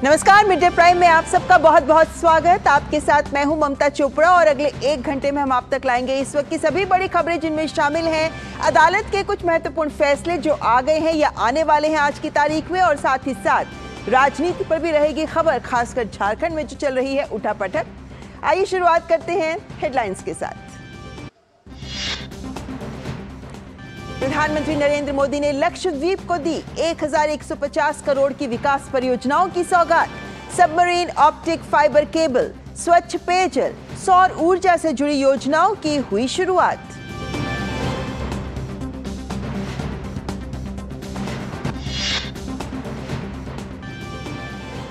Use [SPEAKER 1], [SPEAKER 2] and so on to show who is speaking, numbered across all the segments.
[SPEAKER 1] नमस्कार, mid day prime में आप सबका बहुत बहुत स्वागत। आपके साथ मैं हूं ममता चोपड़ा और अगले 1 घंटे में हम आप तक लाएंगे इस वक्त की सभी बड़ी खबरें, जिनमें शामिल हैं अदालत के कुछ महत्वपूर्ण फैसले जो आ गए हैं या आने वाले हैं आज की तारीख में, और साथ ही साथ राजनीति पर भी रहेगी खबर, खासकर झारखंड में जो चल रही है उठापटक। आइए शुरुआत करते हैं हेडलाइंस के साथ। प्रधानमंत्री नरेंद्र मोदी ने लक्षद्वीप को दी 1150 करोड़ की विकास परियोजनाओं की सौगात। सबमरीन ऑप्टिक फाइबर केबल, स्वच्छ पेयजल, सौर ऊर्जा से जुड़ी योजनाओं की हुई शुरुआत।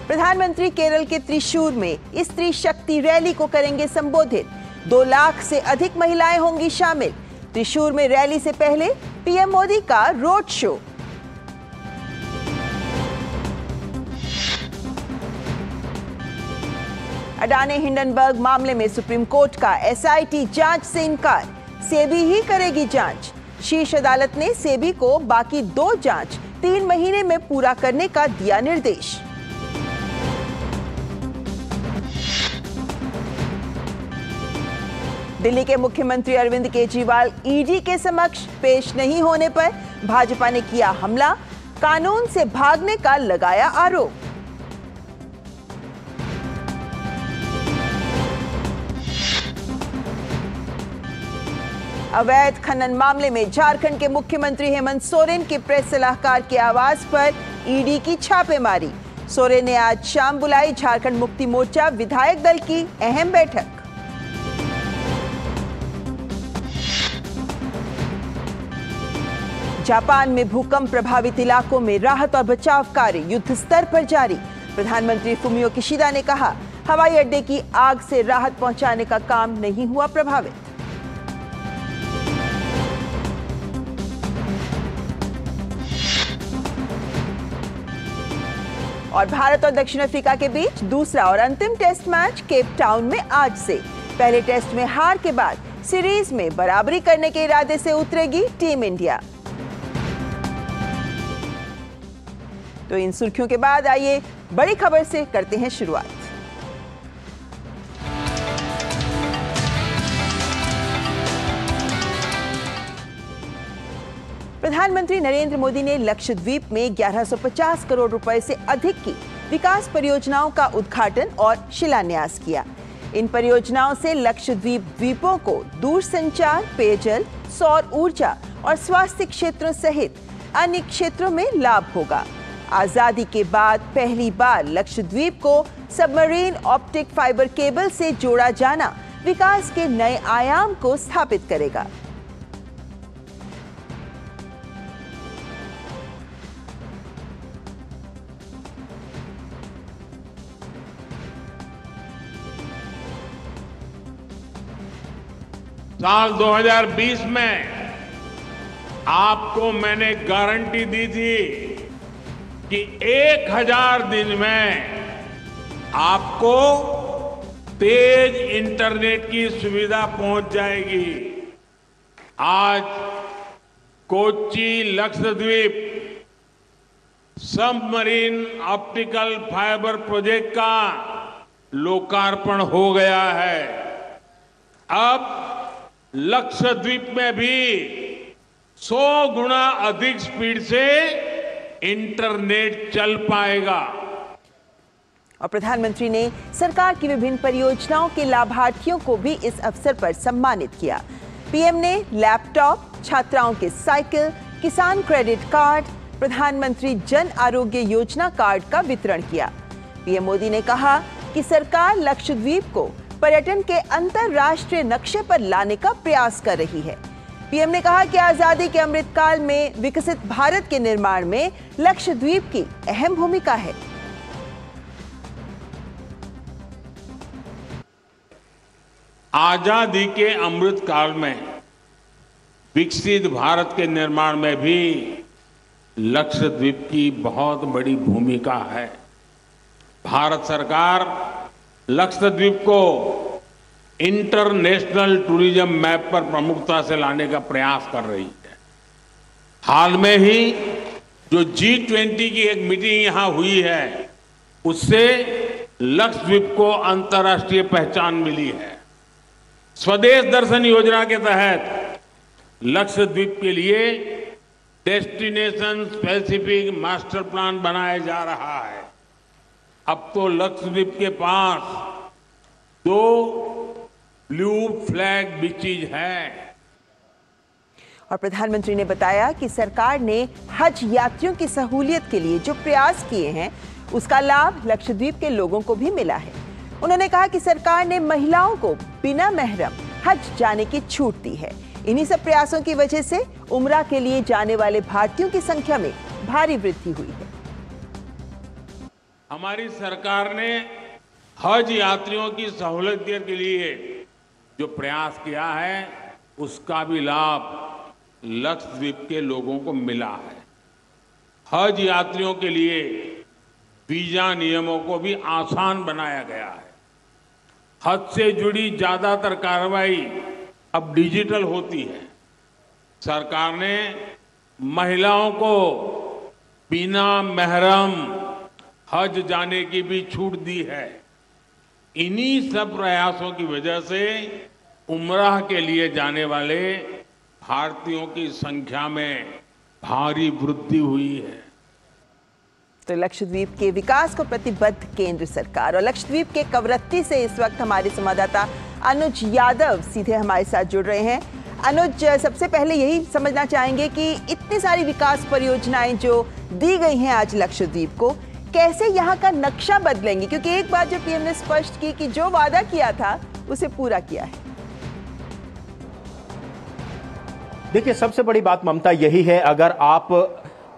[SPEAKER 1] प्रधानमंत्री केरल के त्रिशूर में स्त्री शक्ति रैली को करेंगे संबोधित। 2 लाख से अधिक महिलाएं होंगी शामिल। त्रिशूर में रैली से पहले पीएम मोदी का रोड शो। अडानी हिंडनबर्ग मामले में सुप्रीम कोर्ट का एसआईटी जांच से इनकार, सेबी ही करेगी जांच। शीर्ष अदालत ने सेबी को बाकी 2 जांच 3 महीने में पूरा करने का दिया निर्देश। दिल्ली के मुख्यमंत्री अरविंद केजरीवाल ईडी के समक्ष पेश नहीं होने पर भाजपा ने किया हमला, कानून से भागने का लगाया आरोप। अवैध खनन मामले में झारखंड के मुख्यमंत्री हेमंत सोरेन के प्रेस सलाहकार के आवास पर ईडी की छापेमारी। सोरेन ने आज शाम बुलाई झारखंड मुक्ति मोर्चा विधायक दल की अहम बैठक। जापान में भूकंप प्रभावित इलाकों में राहत और बचाव कार्य युद्ध स्तर पर जारी। प्रधानमंत्री फुमियो किशिदा ने कहा, हवाई अड्डे की आग से राहत पहुंचाने का काम नहीं हुआ प्रभावित। और भारत और दक्षिण अफ्रीका के बीच दूसरा और अंतिम टेस्ट मैच केप टाउन में आज से। पहले टेस्ट में हार के बाद सीरीज में बराबरी करने के इरादे से उतरेगी टीम इंडिया। तो इन सुर्खियों के बाद आइए बड़ी खबर से करते हैं शुरुआत। प्रधानमंत्री नरेंद्र मोदी ने लक्षद्वीप में 1150 करोड़ रुपए से अधिक की विकास परियोजनाओं का उद्घाटन और शिलान्यास किया। इन परियोजनाओं से लक्षद्वीप द्वीपों को दूरसंचार, पेयजल, सौर ऊर्जा और स्वास्थ्य क्षेत्रों सहित अन्य क्षेत्रों में लाभ होगा। आजादी के बाद पहली बार लक्षद्वीप को सबमरीन ऑप्टिक फाइबर केबल से जोड़ा जाना विकास के नए आयाम को स्थापित करेगा।
[SPEAKER 2] साल 2020 में आपको मैंने गारंटी दी थी कि 1000 दिन में आपको तेज इंटरनेट की सुविधा पहुंच जाएगी। आज Kochi Lakshadweep submarine optical fibre project का लोकार्पण हो गया है। अब लक्षद्वीप में भी 100 गुना अधिक स्पीड से इंटरनेट चल पाएगा।
[SPEAKER 1] और प्रधानमंत्री ने सरकार की विभिन्न परियोजनाओं के लाभार्थियों को भी इस अवसर पर सम्मानित किया। पीएम ने लैपटॉप, छात्राओं के साइकिल, किसान क्रेडिट कार्ड, प्रधानमंत्री जन आरोग्य योजना कार्ड का वितरण किया। पीएम मोदी ने कहा कि सरकार लक्षद्वीप को पर्यटन के अंतरराष्ट्रीय नक्शे पर लाने का प्रयास कर रही है। पीएम ने कहा कि आजादी के अमृत काल में विकसित भारत के निर्माण में लक्षद्वीप की अहम भूमिका है।
[SPEAKER 2] आजादी के अमृत काल में विकसित भारत के निर्माण में भी लक्षद्वीप की बहुत बड़ी भूमिका है। भारत सरकार लक्षद्वीप को इंटरनेशनल टूरिज्म मैप पर प्रमुखता से लाने का प्रयास कर रही है। हाल में ही जो G20 की एक मीटिंग यहां हुई है, उससे लक्षद्वीप को अंतर्राष्ट्रीय पहचान मिली है। स्वदेश दर्शन योजना के तहत लक्षद्वीप के लिए डेस्टिनेशन स्पेसिफिक मास्टर प्लान बनाया जा रहा है। अब तो लक्षद्वीप के पास 2 ब्लू फ्लैग बीचेज हैं।
[SPEAKER 1] और प्रधानमंत्री ने बताया कि सरकार ने हज यात्रियों की सहूलियत के लिए जो प्रयास किए हैं उसका लाभ लक्षद्वीप के लोगों को भी मिला है। उन्होंने कहा कि सरकार ने महिलाओं को बिना महरम हज जाने की छूट दी है। इन्हीं सब प्रयासों की वजह से उम्रा के लिए जाने वाले भारतीयों की संख्या में भारी वृद्धि हुई है।
[SPEAKER 2] हमारी सरकार ने हज यात्रियों की सहूलियत के लिए जो प्रयास किया है उसका भी लाभ लक्षद्वीप के लोगों को मिला है। हज यात्रियों के लिए वीजा नियमों को भी आसान बनाया गया है। हज से जुड़ी ज्यादातर कार्रवाई अब डिजिटल होती है। सरकार ने महिलाओं को बिना महरम हज जाने की भी छूट दी है। इन्हीं सब प्रयासों की वजह से उम्राह के लिए जाने वाले भारतीयों की संख्या में भारी वृद्धि हुई है।
[SPEAKER 1] तो लक्षद्वीप के विकास को प्रतिबद्ध केंद्र सरकार। और लक्षद्वीप के कवरत्ती से इस वक्त हमारे संवाददाता अनुज यादव सीधे हमारे साथ जुड़ रहे हैं। अनुज, सबसे पहले यही समझना चाहेंगे कि इतनी सारी विकास परियोजनाएं जो दी गई हैं आज लक्षद्वीप को, कैसे यहाँ का नक्शा बदलेंगी? क्योंकि एक बात जो पीएम ने स्पष्ट की कि जो वादा किया था उसे पूरा किया है।
[SPEAKER 3] देखिए, सबसे बड़ी बात ममता यही है, अगर आप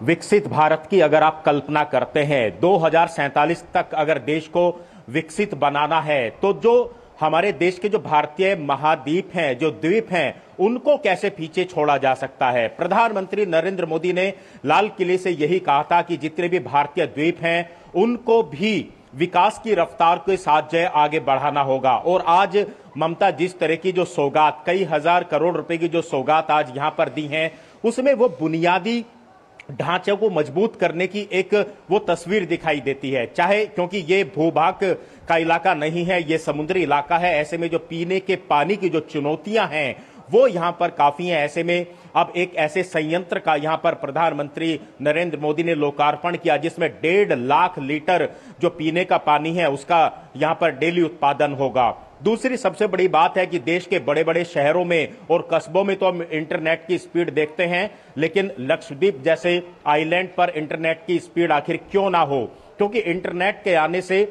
[SPEAKER 3] विकसित भारत की अगर आप कल्पना करते हैं 2047 तक अगर देश को विकसित बनाना है, तो जो हमारे देश के जो भारतीय महाद्वीप हैं, जो द्वीप हैं, उनको कैसे पीछे छोड़ा जा सकता है। प्रधानमंत्री नरेंद्र मोदी ने लाल किले से यही कहा था कि जितने भी भारतीय द्वीप हैं उनको भी विकास की रफ्तार के साथ जो आगे बढ़ाना होगा। और आज ममता, जिस तरह की जो सौगात, कई हजार करोड़ रुपए की जो सौगात आज यहां पर दी हैं, उसमें वो बुनियादी ढांचे को मजबूत करने की एक वो तस्वीर दिखाई देती है। चाहे क्योंकि ये भूभाग का इलाका नहीं है, ये समुद्री इलाका है, ऐसे में जो पीने के पानी की जो चुनौतियां हैं वो यहां पर काफी हैं। ऐसे में अब एक ऐसे संयंत्र का यहां पर प्रधानमंत्री नरेंद्र मोदी ने लोकार्पण किया जिसमें 1.5 लाख लीटर जो पीने का पानी है उसका यहां पर डेली उत्पादन होगा। दूसरी सबसे बड़ी बात है कि देश के बड़े बड़े शहरों में और कस्बों में तो हम इंटरनेट की स्पीड देखते हैं, लेकिन लक्षद्वीप जैसे आइलैंड पर इंटरनेट की स्पीड आखिर क्यों ना हो? क्योंकि इंटरनेट के आने से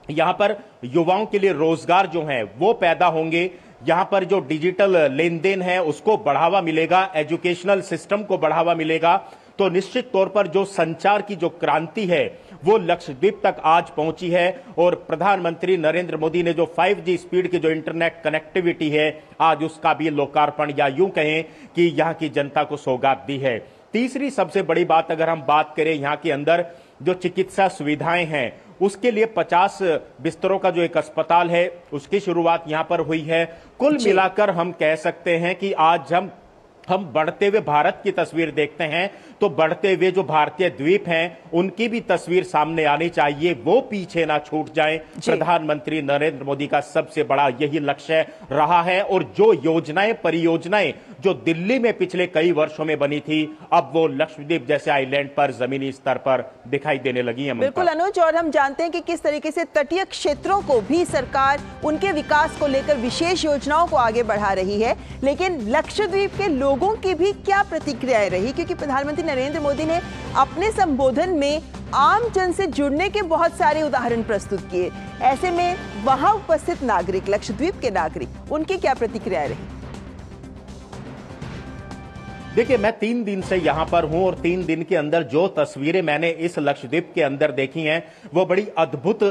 [SPEAKER 3] यहां पर युवाओं के लिए रोजगार जो है वो पैदा होंगे, यहां पर जो डिजिटल लेन देन है उसको बढ़ावा मिलेगा, एजुकेशनल सिस्टम को बढ़ावा मिलेगा। तो निश्चित तौर पर जो संचार की जो क्रांति है वो लक्षद्वीप तक आज पहुंची है। और प्रधानमंत्री नरेंद्र मोदी ने जो 5G स्पीड की जो इंटरनेट कनेक्टिविटी है आज उसका भी लोकार्पण या यूं कहें कि यहां की जनता को सौगात दी है। तीसरी सबसे बड़ी बात, अगर हम बात करें यहां के अंदर जो चिकित्सा सुविधाएं हैं उसके लिए 50 बिस्तरों का जो एक अस्पताल है उसकी शुरुआत यहां पर हुई है। कुल मिलाकर हम कह सकते हैं कि आज हम बढ़ते हुए भारत की तस्वीर देखते हैं तो बढ़ते हुए जो भारतीय द्वीप हैं उनकी भी तस्वीर सामने आनी चाहिए, वो पीछे ना छूट जाएं। प्रधानमंत्री नरेंद्र मोदी का सबसे बड़ा यही लक्ष्य रहा है। और जो योजनाएं परियोजनाएं जो दिल्ली में पिछले कई वर्षों में बनी थी अब वो लक्षद्वीप जैसे आइलैंड पर जमीनी स्तर पर दिखाई देने लगी है।
[SPEAKER 1] बिल्कुल अनुज, और हम जानते हैं कि किस तरीके से तटीय क्षेत्रों को भी सरकार उनके विकास को लेकर विशेष योजनाओं को आगे बढ़ा रही है, लेकिन लक्षद्वीप के लोगों की भी क्या प्रतिक्रियाएं रही? क्योंकि प्रधानमंत्री नरेंद्र मोदी ने अपने संबोधन में आम जन से जुड़ने के बहुत सारे उदाहरण प्रस्तुत किए। ऐसे में वहां उपस्थित नागरिक, लक्षद्वीप के नागरिक, उनकी क्या प्रतिक्रियाएं रही?
[SPEAKER 3] देखिए, मैं 3 दिन से यहां पर हूं और 3 दिन के अंदर जो तस्वीरें मैंने इस लक्षद्वीप के अंदर देखी हैं वो बड़ी अद्भुत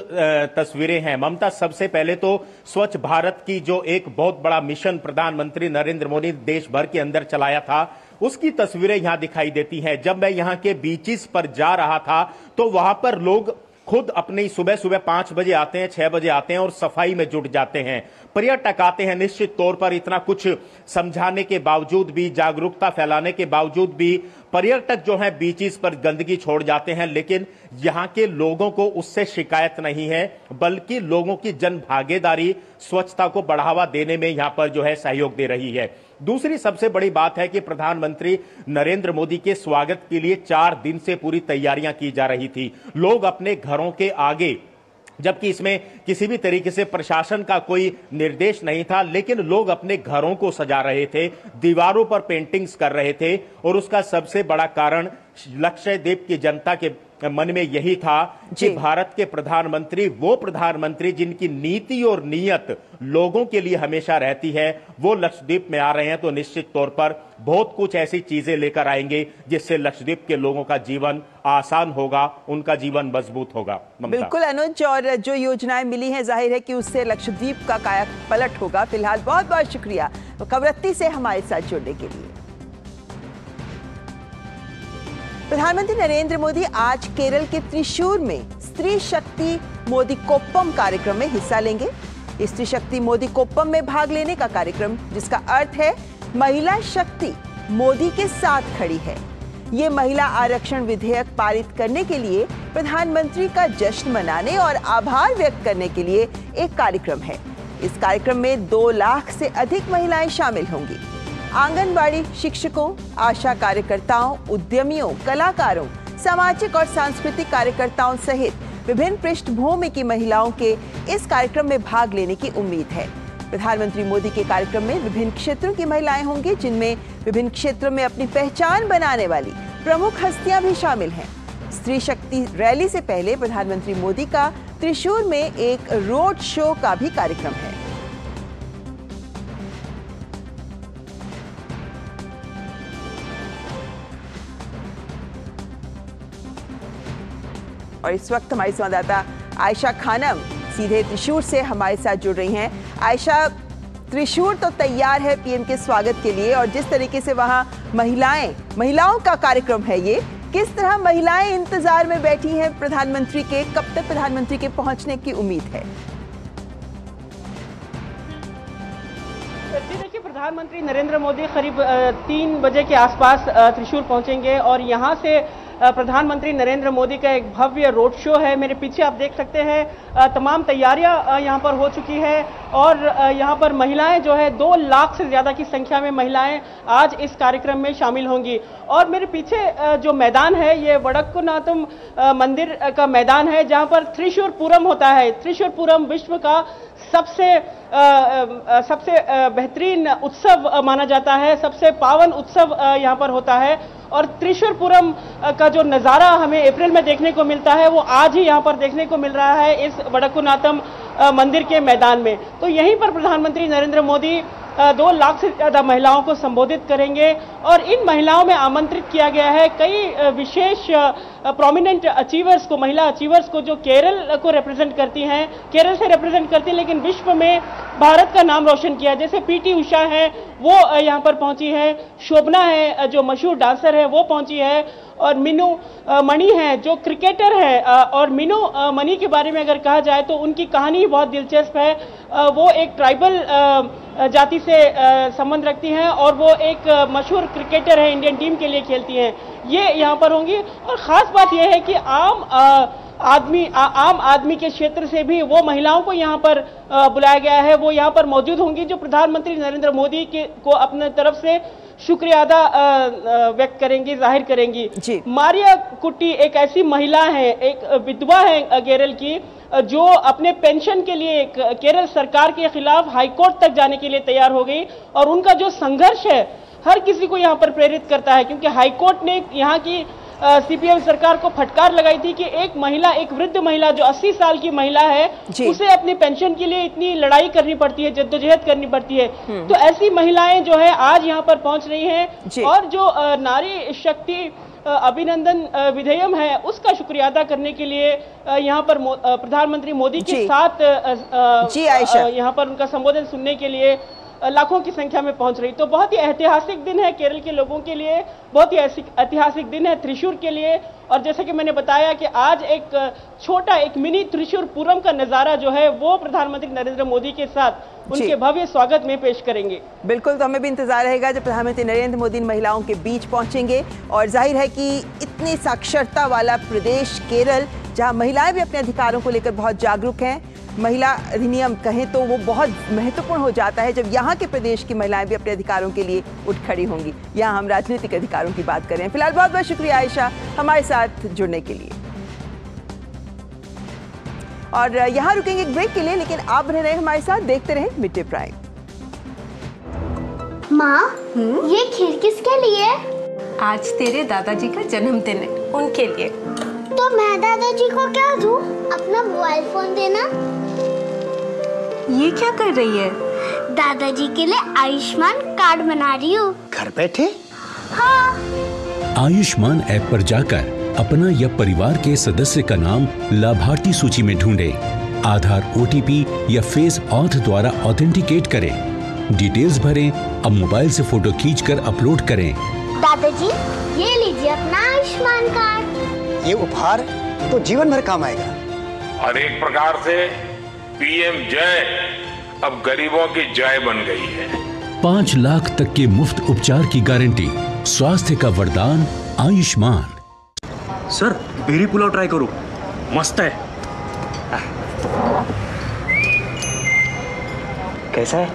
[SPEAKER 3] तस्वीरें हैं। ममता, सबसे पहले तो स्वच्छ भारत की जो एक बहुत बड़ा मिशन प्रधानमंत्री नरेंद्र मोदी देश भर के अंदर चलाया था उसकी तस्वीरें यहां दिखाई देती हैं। जब मैं यहां के बीचेस पर जा रहा था तो वहां पर लोग खुद अपनी सुबह 5 बजे आते हैं, 6 बजे आते हैं और सफाई में जुट जाते हैं। पर्यटक आते हैं, निश्चित तौर पर इतना कुछ समझाने के बावजूद भी, जागरूकता फैलाने के बावजूद भी पर्यटक जो है बीचेस पर गंदगी छोड़ जाते हैं, लेकिन यहां के लोगों को उससे शिकायत नहीं है, बल्कि लोगों की जन भागीदारी स्वच्छता को बढ़ावा देने में यहां पर जो है सहयोग दे रही है। दूसरी सबसे बड़ी बात है कि प्रधानमंत्री नरेंद्र मोदी के स्वागत के लिए 4 दिन से पूरी तैयारियां की जा रही थी। लोग अपने घरों के आगे, जबकि इसमें किसी भी तरीके से प्रशासन का कोई निर्देश नहीं था, लेकिन लोग अपने घरों को सजा रहे थे, दीवारों पर पेंटिंग्स कर रहे थे, और उसका सबसे बड़ा कारण लक्षद्वीप की जनता के मन में यही था कि भारत के प्रधानमंत्री, वो प्रधानमंत्री जिनकी नीति और नीयत लोगों के लिए हमेशा रहती है, वो लक्षद्वीप में आ रहे हैं, तो निश्चित तौर पर बहुत कुछ ऐसी चीजें लेकर आएंगे जिससे लक्षद्वीप के लोगों का जीवन आसान होगा, उनका जीवन मजबूत होगा।
[SPEAKER 1] बिल्कुल अनुज, और जो योजनाएं मिली हैं जाहिर है कि उससे लक्षद्वीप का काया पलट होगा। फिलहाल बहुत बहुत शुक्रिया कवरत्ती से हमारे साथ जुड़ने के लिए। प्रधानमंत्री नरेंद्र मोदी आज केरल के त्रिशूर में स्त्री शक्ति मोदीकोप्पम कार्यक्रम में हिस्सा लेंगे। इस स्त्री शक्ति मोदीकोप्पम में भाग लेने का कार्यक्रम, जिसका अर्थ है महिला शक्ति मोदी के साथ खड़ी है। ये महिला आरक्षण विधेयक पारित करने के लिए प्रधानमंत्री का जश्न मनाने और आभार व्यक्त करने के लिए एक कार्यक्रम है। इस कार्यक्रम में 2 लाख से अधिक महिलाएं शामिल होंगी। आंगनबाड़ी शिक्षकों, आशा कार्यकर्ताओं, उद्यमियों, कलाकारों, सामाजिक और सांस्कृतिक कार्यकर्ताओं सहित विभिन्न पृष्ठभूमि की महिलाओं के इस कार्यक्रम में भाग लेने की उम्मीद है। प्रधानमंत्री मोदी के कार्यक्रम में विभिन्न क्षेत्रों की महिलाएं होंगी, जिनमें विभिन्न क्षेत्रों में अपनी पहचान बनाने वाली प्रमुख हस्तियां भी शामिल हैं। स्त्री शक्ति रैली से पहले प्रधानमंत्री मोदी का त्रिशूर में एक रोड शो का भी कार्यक्रम है। और इस वक्त हमारी संवाददाता आयशा खानम सीधे त्रिशूर से हमारे साथ जुड़ रही हैं। आयशा, त्रिशूर तो तैयार है पीएम के स्वागत के लिए, और जिस तरीके से वहां महिलाओं का कार्यक्रम है, ये किस तरह महिलाएं इंतजार में बैठी हैं प्रधानमंत्री के, कब तक प्रधानमंत्री के पहुंचने की उम्मीद है?
[SPEAKER 4] जी देखिए, प्रधानमंत्री नरेंद्र मोदी करीब 3 बजे के आसपास त्रिशूर पहुंचेंगे और यहां से प्रधानमंत्री नरेंद्र मोदी का एक भव्य रोड शो है। मेरे पीछे आप देख सकते हैं तमाम तैयारियां यहां पर हो चुकी है और यहां पर महिलाएं जो है 2 लाख से ज्यादा की संख्या में महिलाएं आज इस कार्यक्रम में शामिल होंगी। और मेरे पीछे जो मैदान है ये वडक्कुनाथम मंदिर का मैदान है, जहां पर त्रिशूरपुरम होता है। त्रिशूरपुरम विश्व का सबसे बेहतरीन उत्सव माना जाता है, सबसे पावन उत्सव यहाँ पर होता है। और त्रिशूरपुरम का जो नज़ारा हमें अप्रैल में देखने को मिलता है, वो आज ही यहाँ पर देखने को मिल रहा है इस वडक्कुनाथम मंदिर के मैदान में। तो यहीं पर प्रधानमंत्री नरेंद्र मोदी 2 लाख से ज्यादा महिलाओं को संबोधित करेंगे और इन महिलाओं में आमंत्रित किया गया है कई विशेष प्रोमिनेंट अचीवर्स को, महिला अचीवर्स को, जो केरल को रिप्रेजेंट करती हैं, केरल से रिप्रेजेंट करती हैं, लेकिन विश्व में भारत का नाम रोशन किया। जैसे पीटी उषा है, वो यहाँ पर पहुंची है, शोभना है जो मशहूर डांसर है वो पहुंची है, और मीनू मणि है जो क्रिकेटर है। और मीनू मणि के बारे में अगर कहा जाए तो उनकी कहानी बहुत दिलचस्प है। वो एक ट्राइबल जाति से संबंध रखती हैं और वो एक मशहूर क्रिकेटर है, इंडियन टीम के लिए खेलती हैं। ये यहाँ पर होंगी। और ख़ास बात यह है कि आम आदमी के क्षेत्र से भी वो महिलाओं को यहाँ पर बुलाया गया है, वो यहाँ पर मौजूद होंगी, जो प्रधानमंत्री नरेंद्र मोदी को अपने तरफ से शुक्रिया अदा व्यक्त करेंगी, जाहिर करेंगी। मारिया कुट्टी एक ऐसी महिला है, एक विधवा है केरल की, जो अपने पेंशन के लिए केरल सरकार के खिलाफ हाईकोर्ट तक जाने के लिए तैयार हो गई। और उनका जो संघर्ष है हर किसी को यहाँ पर प्रेरित करता है, क्योंकि हाईकोर्ट ने यहाँ की सीपीएम सरकार को फटकार लगाई थी कि एक महिला, एक वृद्ध महिला जो 80 साल की महिला है, उसे अपनी पेंशन के लिए इतनी लड़ाई करनी पड़ती है, जद्दोजहद करनी पड़ती है। तो ऐसी महिलाएं जो है आज यहाँ पर पहुंच रही हैं और जो नारी शक्ति अभिनंदन विधेयक है उसका शुक्रिया अदा करने के लिए यहाँ पर प्रधानमंत्री मोदी के साथ यहाँ पर उनका संबोधन सुनने के लिए लाखों की संख्या में पहुंच रही। तो बहुत ही ऐतिहासिक दिन है केरल के लोगों के लिए, बहुत ही ऐतिहासिक दिन है त्रिशूर के लिए। और जैसे कि मैंने बताया कि आज एक मिनी त्रिशूर पूरम का नजारा जो है वो प्रधानमंत्री नरेंद्र मोदी के साथ उनके भव्य स्वागत में पेश करेंगे।
[SPEAKER 1] बिल्कुल, तो हमें भी इंतजार रहेगा जब प्रधानमंत्री नरेंद्र मोदी महिलाओं के बीच पहुंचेंगे। और जाहिर है कि इतनी साक्षरता वाला प्रदेश केरल, जहां महिलाएं भी अपने अधिकारों को लेकर बहुत जागरूक हैं, महिला अधिनियम कहें तो वो बहुत महत्वपूर्ण हो जाता है जब यहाँ के प्रदेश की महिलाएं भी अपने अधिकारों के लिए उठ खड़ी होंगी। यहाँ हम राजनीतिक अधिकारों की बात कर रहे हैं। फिलहाल बहुत बहुत शुक्रिया आयशा हमारे साथ जुड़ने के लिए। और यहाँ रुकेंगे एक ब्रेक के लिए, लेकिन आप बने रहे हमारे साथ, देखते रहे मिड डे प्राइम।
[SPEAKER 5] माँ, ये खीर किसके लिए?
[SPEAKER 6] आज तेरे दादाजी का जन्मदिन है, उनके लिए।
[SPEAKER 5] तो मैं दादाजी को क्या दूँ? अपना मोबाइल फोन देना।
[SPEAKER 6] ये क्या कर रही है?
[SPEAKER 5] दादाजी के लिए आयुष्मान कार्ड बना रही हूँ।
[SPEAKER 7] घर बैठे?
[SPEAKER 5] हाँ।
[SPEAKER 8] आयुष्मान ऐप पर जाकर अपना या परिवार के सदस्य का नाम लाभार्थी सूची में ढूंढें, आधार, ओटीपी या फेस ऑथ द्वारा ऑथेंटिकेट करें, डिटेल्स भरें, अब मोबाइल से फोटो खींचकर अपलोड करें।
[SPEAKER 5] दादाजी, ये लीजिए अपना आयुष्मान कार्ड।
[SPEAKER 7] ये उपहार तो जीवन भर काम आएगा।
[SPEAKER 2] और एक प्रकार से पीएम जय अब गरीबों की जय बन गई है।
[SPEAKER 8] 5 लाख तक के मुफ्त उपचार की गारंटी, स्वास्थ्य का वरदान Ayushman.
[SPEAKER 9] Sir, berry pulao try करो, मस्त है।
[SPEAKER 7] कैसा है?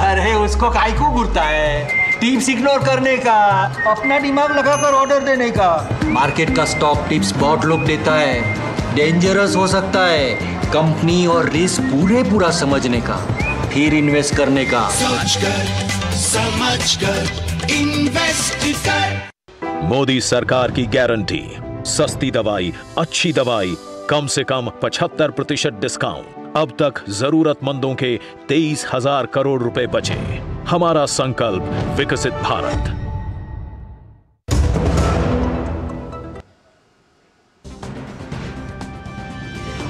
[SPEAKER 9] अरे उसको काहे को घूरता है? टिप्स इग्नोर करने का, अपना दिमाग लगाकर ऑर्डर देने का।
[SPEAKER 10] मार्केट का स्टॉक टिप्स बहुत लोग देता है, डेंजरस हो सकता है। कंपनी और रिस्क पूरा समझने का, फिर इन्वेस्ट करने का।
[SPEAKER 11] सोच कर, समझ कर इन्वेस्ट कर।
[SPEAKER 12] मोदी सरकार की गारंटी, सस्ती दवाई, अच्छी दवाई, कम से कम 75% डिस्काउंट। अब तक जरूरतमंदों के 23,000 करोड़ रुपए बचे। हमारा संकल्प विकसित भारत।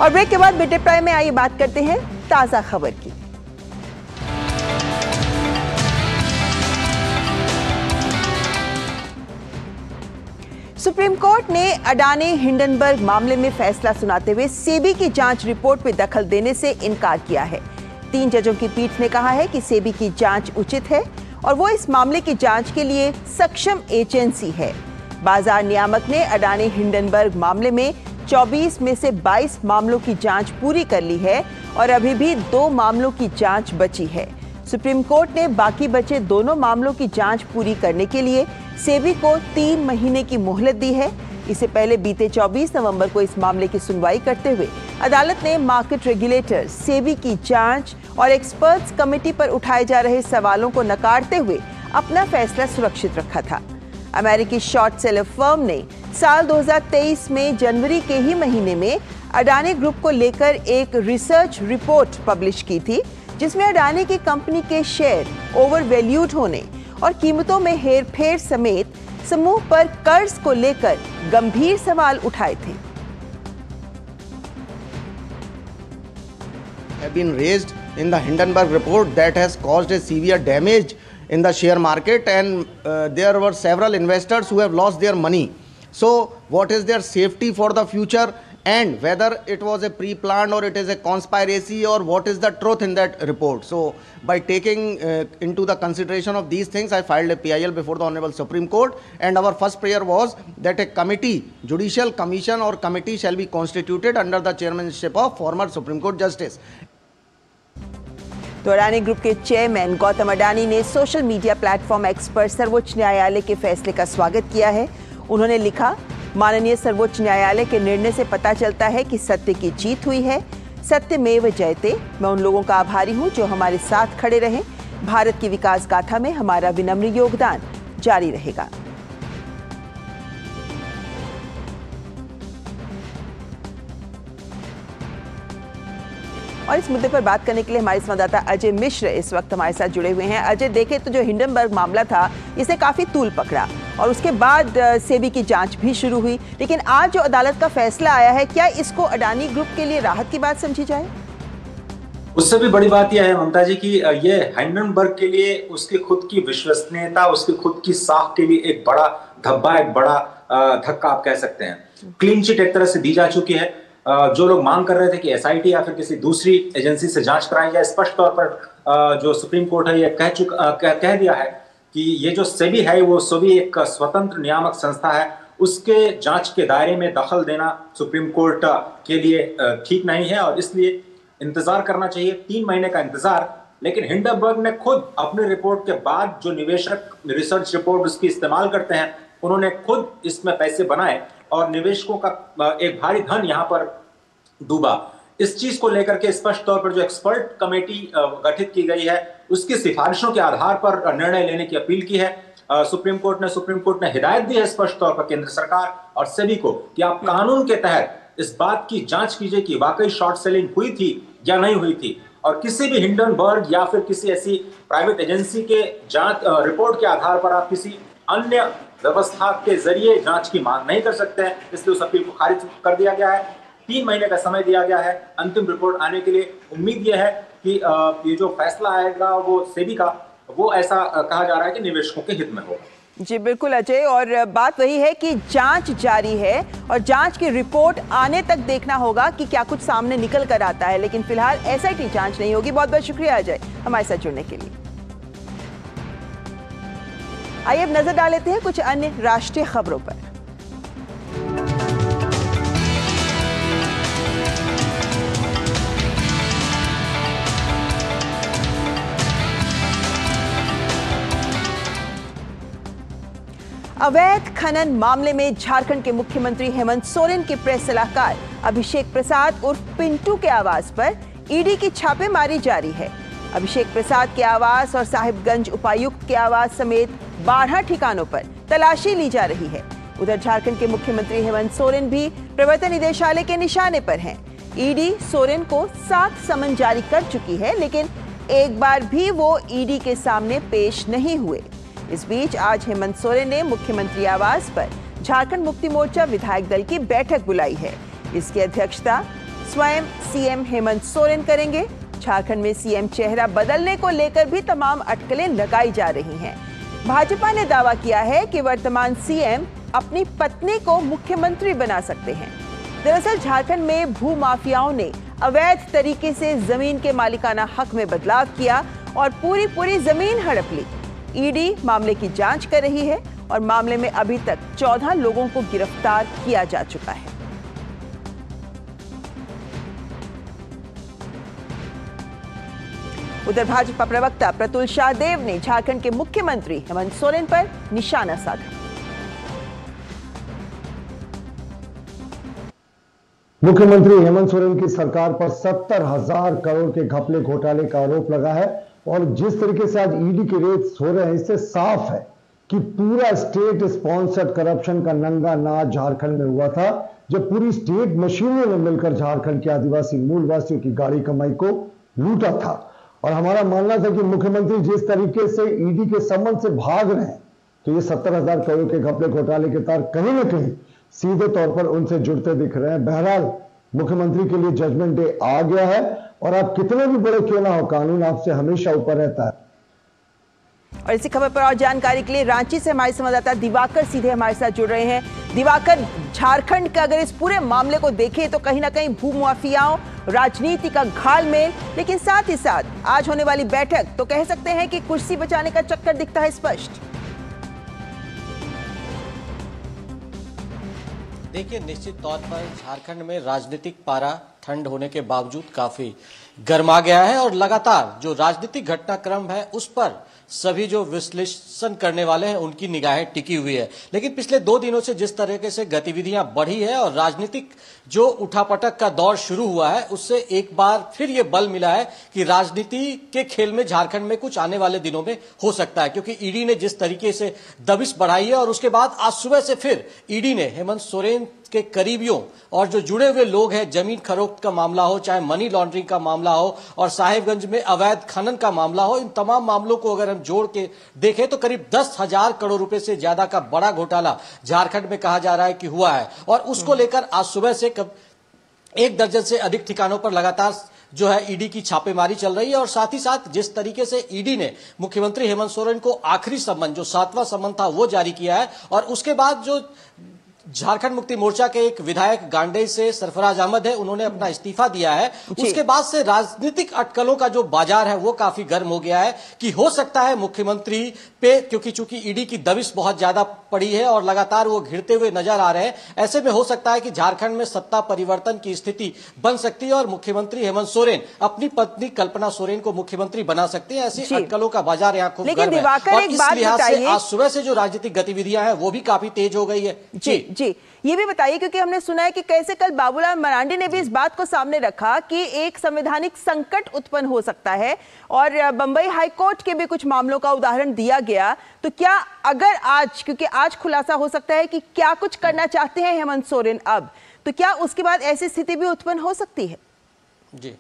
[SPEAKER 1] और ब्रेक के बाद मिड डे प्राइम में आइए बात करते हैं ताजा खबर की। सुप्रीम कोर्ट ने अडानी हिंडनबर्ग मामले में फैसला सुनाते हुए सेबी की जांच रिपोर्ट में दखल देने से इनकार किया है। 3 जजों की पीठ ने कहा है कि सेबी की जांच उचित है और वो इस मामले की जांच के लिए सक्षम एजेंसी है। बाजार नियामक ने अडानी हिंडनबर्ग मामले में 24 में से 22 मामलों की जांच पूरी कर ली है और अभी भी 2 मामलों की जांच बची है। सुप्रीम कोर्ट ने बाकी बचे दोनों मामलों की जांच पूरी करने के लिए सेबी को 3 महीने की मोहलत दी है। इससे पहले बीते 24 नवंबर को इस मामले की सुनवाई करते हुए अदालत ने मार्केट रेगुलेटर, सेबी की जांच और एक्सपर्ट्स कमेटी पर उठाए जा रहे सवालों को नकारते हुए अपना फैसला सुरक्षित रखा था। अमेरिकी शॉर्ट सेलर फर्म ने साल 2023 में जनवरी के ही महीने में अडानी ग्रुप को लेकर एक रिसर्च रिपोर्ट पब्लिश की थी, जिसमें अडानी की कंपनी के शेयर ओवर वैल्यूड होने और कीमतों में हेरफेर समेत समूह पर कर्ज को लेकर गंभीर सवाल उठाए थे।
[SPEAKER 13] Have been raised in the Hindenburg report that has caused a severe damage in the share market, and there were several investors who have lost their money. So what is their safety for the future, and whether it was a pre-planned or it is a conspiracy, or what is the truth in that report? So by taking into the consideration of these things, I filed a PIL before the Honorable Supreme Court, and our first prayer was that a committee, judicial commission or committee shall be constituted under the chairmanship of former Supreme Court Justice.
[SPEAKER 1] तो Adani group के chairman Gautam Adani ने social media platform x पर सर्वोच्च न्यायालय के फैसले का स्वागत किया है। उन्होंने लिखा, माननीय सर्वोच्च न्यायालय के निर्णय से पता चलता है कि सत्य की जीत हुई है। सत्यमेव जयते। मैं उन लोगों का आभारी हूं जो हमारे साथ खड़े रहे। भारत की विकास गाथा में हमारा विनम्र योगदान जारी रहेगा। और इस मुद्दे पर बात करने के लिए हमारे संवाददाता अजय मिश्र इस वक्त हमारे साथ जुड़े हुए हैं। अजय, देखें तो जो हिंडनबर्ग मामला था, इसे काफी तूल पकड़ा और उसके बाद सेबी की जांच भी शुरू हुई, लेकिन आज जो अदालत का फैसला आया है, क्या इसको अडानी ग्रुप के लिए राहत की बात समझी जाए?
[SPEAKER 14] उससे भी बड़ी बात यह है ममता जी कि ये हिंडनबर्ग के लिए उसकी खुद की विश्वसनीयता, उसकी खुद की साख के लिए एक बड़ा धब्बा, एक बड़ा धक्का आप कह सकते हैं। क्लीन चिट एक तरह से दी जा चुकी है। जो लोग मांग कर रहे थे कि एसआईटी या फिर किसी दूसरी एजेंसी से जांच कराई जाए, स्पष्ट तौर पर जो सुप्रीम कोर्ट है ये कह दिया है कि ये जो सेबी है वो सेबी एक स्वतंत्र नियामक संस्था है, उसके जांच के दायरे में दखल देना सुप्रीम कोर्ट के लिए ठीक नहीं है और इसलिए इंतजार करना चाहिए, 3 महीने का इंतजार। लेकिन हिंडनबर्ग ने खुद अपनी रिपोर्ट के बाद जो निवेशक रिसर्च रिपोर्ट उसकी इस्तेमाल करते हैं, उन्होंने खुद इसमें पैसे बनाए और निवेशकों का एक भारी धन यहां पर डूबा। इस चीज को लेकर के स्पष्ट तौर पर जो एक्सपर्ट कमेटी गठित की गई है उसकी सिफारिशों के आधार पर निर्णय लेने की अपील की है सुप्रीम कोर्ट ने हिदायत दी है स्पष्ट तौर पर केंद्र सरकार और सेबी को कि आप कानून के तहत इस बात की जांच कीजिए कि वाकई शॉर्ट सेलिंग हुई थी या नहीं हुई थी, और किसी भी हिंडनबर्ग या फिर किसी ऐसी प्राइवेट एजेंसी के जांच रिपोर्ट के आधार पर आप किसी अन्य व्यवस्था के जरिए जांच की मांग नहीं कर सकते हैं। इसलिए उस अपील को खारिज कर दिया गया है। 3 महीने का समय दिया गया है अंतिम रिपोर्ट आने के लिए। उम्मीद यह है कि ये जो फैसला आएगा वो सेबी का, वो ऐसा कहा जा रहा है कि निवेशकों के हित में होगा।
[SPEAKER 1] जी बिल्कुल अजय, और बात वही है कि जांच जारी है और जांच की रिपोर्ट आने तक देखना होगा कि क्या कुछ सामने निकल कर आता है, लेकिन फिलहाल एसआईटी जांच नहीं होगी। बहुत बहुत शुक्रिया अजय हमारे साथ जुड़ने के लिए। आइए अब नजर डाल लेते हैं कुछ अन्य राष्ट्रीय खबरों पर। अवैध खनन मामले में झारखंड के मुख्यमंत्री हेमंत सोरेन के प्रेस सलाहकार अभिषेक प्रसाद उर्फ पिंटू के आवास पर ईडी की छापेमारी जारी है। अभिषेक प्रसाद के आवास और साहिबगंज उपायुक्त के आवास समेत 12 ठिकानों पर तलाशी ली जा रही है। उधर झारखंड के मुख्यमंत्री हेमंत सोरेन भी प्रवर्तन निदेशालय के निशाने पर हैं। ईडी सोरेन को 7 समन जारी कर चुकी है, लेकिन एक बार भी वो ईडी के सामने पेश नहीं हुए। इस बीच आज हेमंत सोरेन ने मुख्यमंत्री आवास पर झारखंड मुक्ति मोर्चा विधायक दल की बैठक बुलाई है। इसकी अध्यक्षता स्वयं सीएम हेमंत सोरेन करेंगे। झारखंड में सीएम चेहरा बदलने को लेकर भी तमाम अटकलें लगाई जा रही हैं। भाजपा ने दावा किया है कि वर्तमान सीएम अपनी पत्नी को मुख्यमंत्री बना सकते हैं। दरअसल झारखंड में भूमाफियाओं ने अवैध तरीके से जमीन के मालिकाना हक में बदलाव किया और पूरी जमीन हड़प ली। ईडी मामले की जांच कर रही है और मामले में अभी तक 14 लोगों को गिरफ्तार किया जा चुका है। उधर भाजपा प्रवक्ता प्रतुल शाहदेव ने झारखंड के मुख्यमंत्री हेमंत सोरेन पर निशाना साधा।
[SPEAKER 15] मुख्यमंत्री हेमंत सोरेन की सरकार पर 70,000 करोड़ के घपले घोटाले का आरोप लगा है और जिस तरीके से आज ईडी के रेड्स हो रहे हैं, इससे साफ है कि पूरा स्टेट स्पॉन्सर्ड करप्शन का नंगा नाच झारखंड में हुआ था, जब पूरी स्टेट मशीनों ने मिलकर झारखंड के आदिवासी मूलवासियों की गाड़ी कमाई को लूटा था। और हमारा मानना था कि मुख्यमंत्री जिस तरीके से ईडी के समन से भाग रहे हैं, तो ये 70,000 करोड़ के घपले घोटाले के तार कहीं ना कहीं सीधे तौर पर उनसे जुड़ते दिख रहे हैं। बहरहाल मुख्यमंत्री के लिए जजमेंट डे आ गया है और आप कितने भी बड़े क्यों ना हो, कानून आपसे हमेशा ऊपर रहता है।
[SPEAKER 1] और इसी खबर पर और जानकारी के लिए रांची से हमारे संवाददाता दिवाकर सीधे हमारे साथ जुड़ रहे हैं। दिवाकर, झारखंड के अगर इस पूरे मामले को देखें तो कहीं ना कहीं भूमाफियाओं, राजनीति का घालमेल, लेकिन साथ ही साथ आज होने वाली बैठक तो कह सकते हैं कि कुर्सी बचाने का चक्कर दिखता है स्पष्ट।
[SPEAKER 16] देखिए, निश्चित तौर पर झारखंड में राजनीतिक पारा ठंड होने के बावजूद काफी गर्मा गया है और लगातार जो राजनीतिक घटनाक्रम है उस पर सभी जो विश्लेषण करने वाले हैं उनकी निगाहें टिकी हुई है। लेकिन पिछले 2 दिनों से जिस तरीके से गतिविधियां बढ़ी है और राजनीतिक जो उठापटक का दौर शुरू हुआ है, उससे एक बार फिर ये बल मिला है कि राजनीति के खेल में झारखंड में कुछ आने वाले दिनों में हो सकता है, क्योंकि ईडी ने जिस तरीके से दबिश बढ़ाई है और उसके बाद आज सुबह से फिर ईडी ने हेमंत सोरेन के करीबियों और जो जुड़े हुए लोग हैं, जमीन खरोख्त का मामला हो, चाहे मनी लॉन्ड्रिंग का मामला हो और साहिबगंज में अवैध खनन का मामला हो, इन तमाम मामलों को अगर हम जोड़ के देखें तो करीब 10,000 करोड़ रुपए से ज्यादा का बड़ा घोटाला झारखंड में कहा जा रहा है कि हुआ है। और उसको लेकर आज सुबह से 1 दर्जन से अधिक ठिकानों पर लगातार जो है ईडी की छापेमारी चल रही है। और साथ ही साथ जिस तरीके से ईडी ने मुख्यमंत्री हेमंत सोरेन को आखिरी सम्मन, जो 7वां सम्मन था, वो जारी किया है, और उसके बाद जो झारखंड मुक्ति मोर्चा के एक विधायक गांडेय से सरफराज अहमद है, उन्होंने अपना इस्तीफा दिया है, उसके बाद से राजनीतिक अटकलों का जो बाजार है वो काफी गर्म हो गया है कि हो सकता है मुख्यमंत्री पे, क्योंकि चूंकि ईडी की दबिश बहुत ज्यादा पड़ी है और लगातार वो घिरते हुए नजर आ रहे हैं, ऐसे में हो सकता है कि झारखंड में सत्ता परिवर्तन की स्थिति बन सकती है और मुख्यमंत्री हेमंत सोरेन अपनी पत्नी कल्पना सोरेन को मुख्यमंत्री बना सकते हैं। ऐसी अटकलों का बाजार यहाँ खूब गर्म है और इस लिहाज से आज सुबह से जो राजनीतिक गतिविधियां हैं वो भी काफी तेज हो गई है।
[SPEAKER 1] जी, ये भी बताइए, क्योंकि हमने सुना है कि कैसे कल बाबूलाल मरांडी ने भी इस बात को सामने रखा कि एक संवैधानिक संकट उत्पन्न हो सकता है और बंबई हाईकोर्ट के भी कुछ मामलों का उदाहरण दिया गया। तो क्या अगर आज, क्योंकि आज खुलासा हो सकता है कि क्या कुछ करना चाहते हैं हेमंत सोरेन अब, तो क्या उसके बाद ऐसी स्थिति भी उत्पन्न हो सकती है?
[SPEAKER 16] जी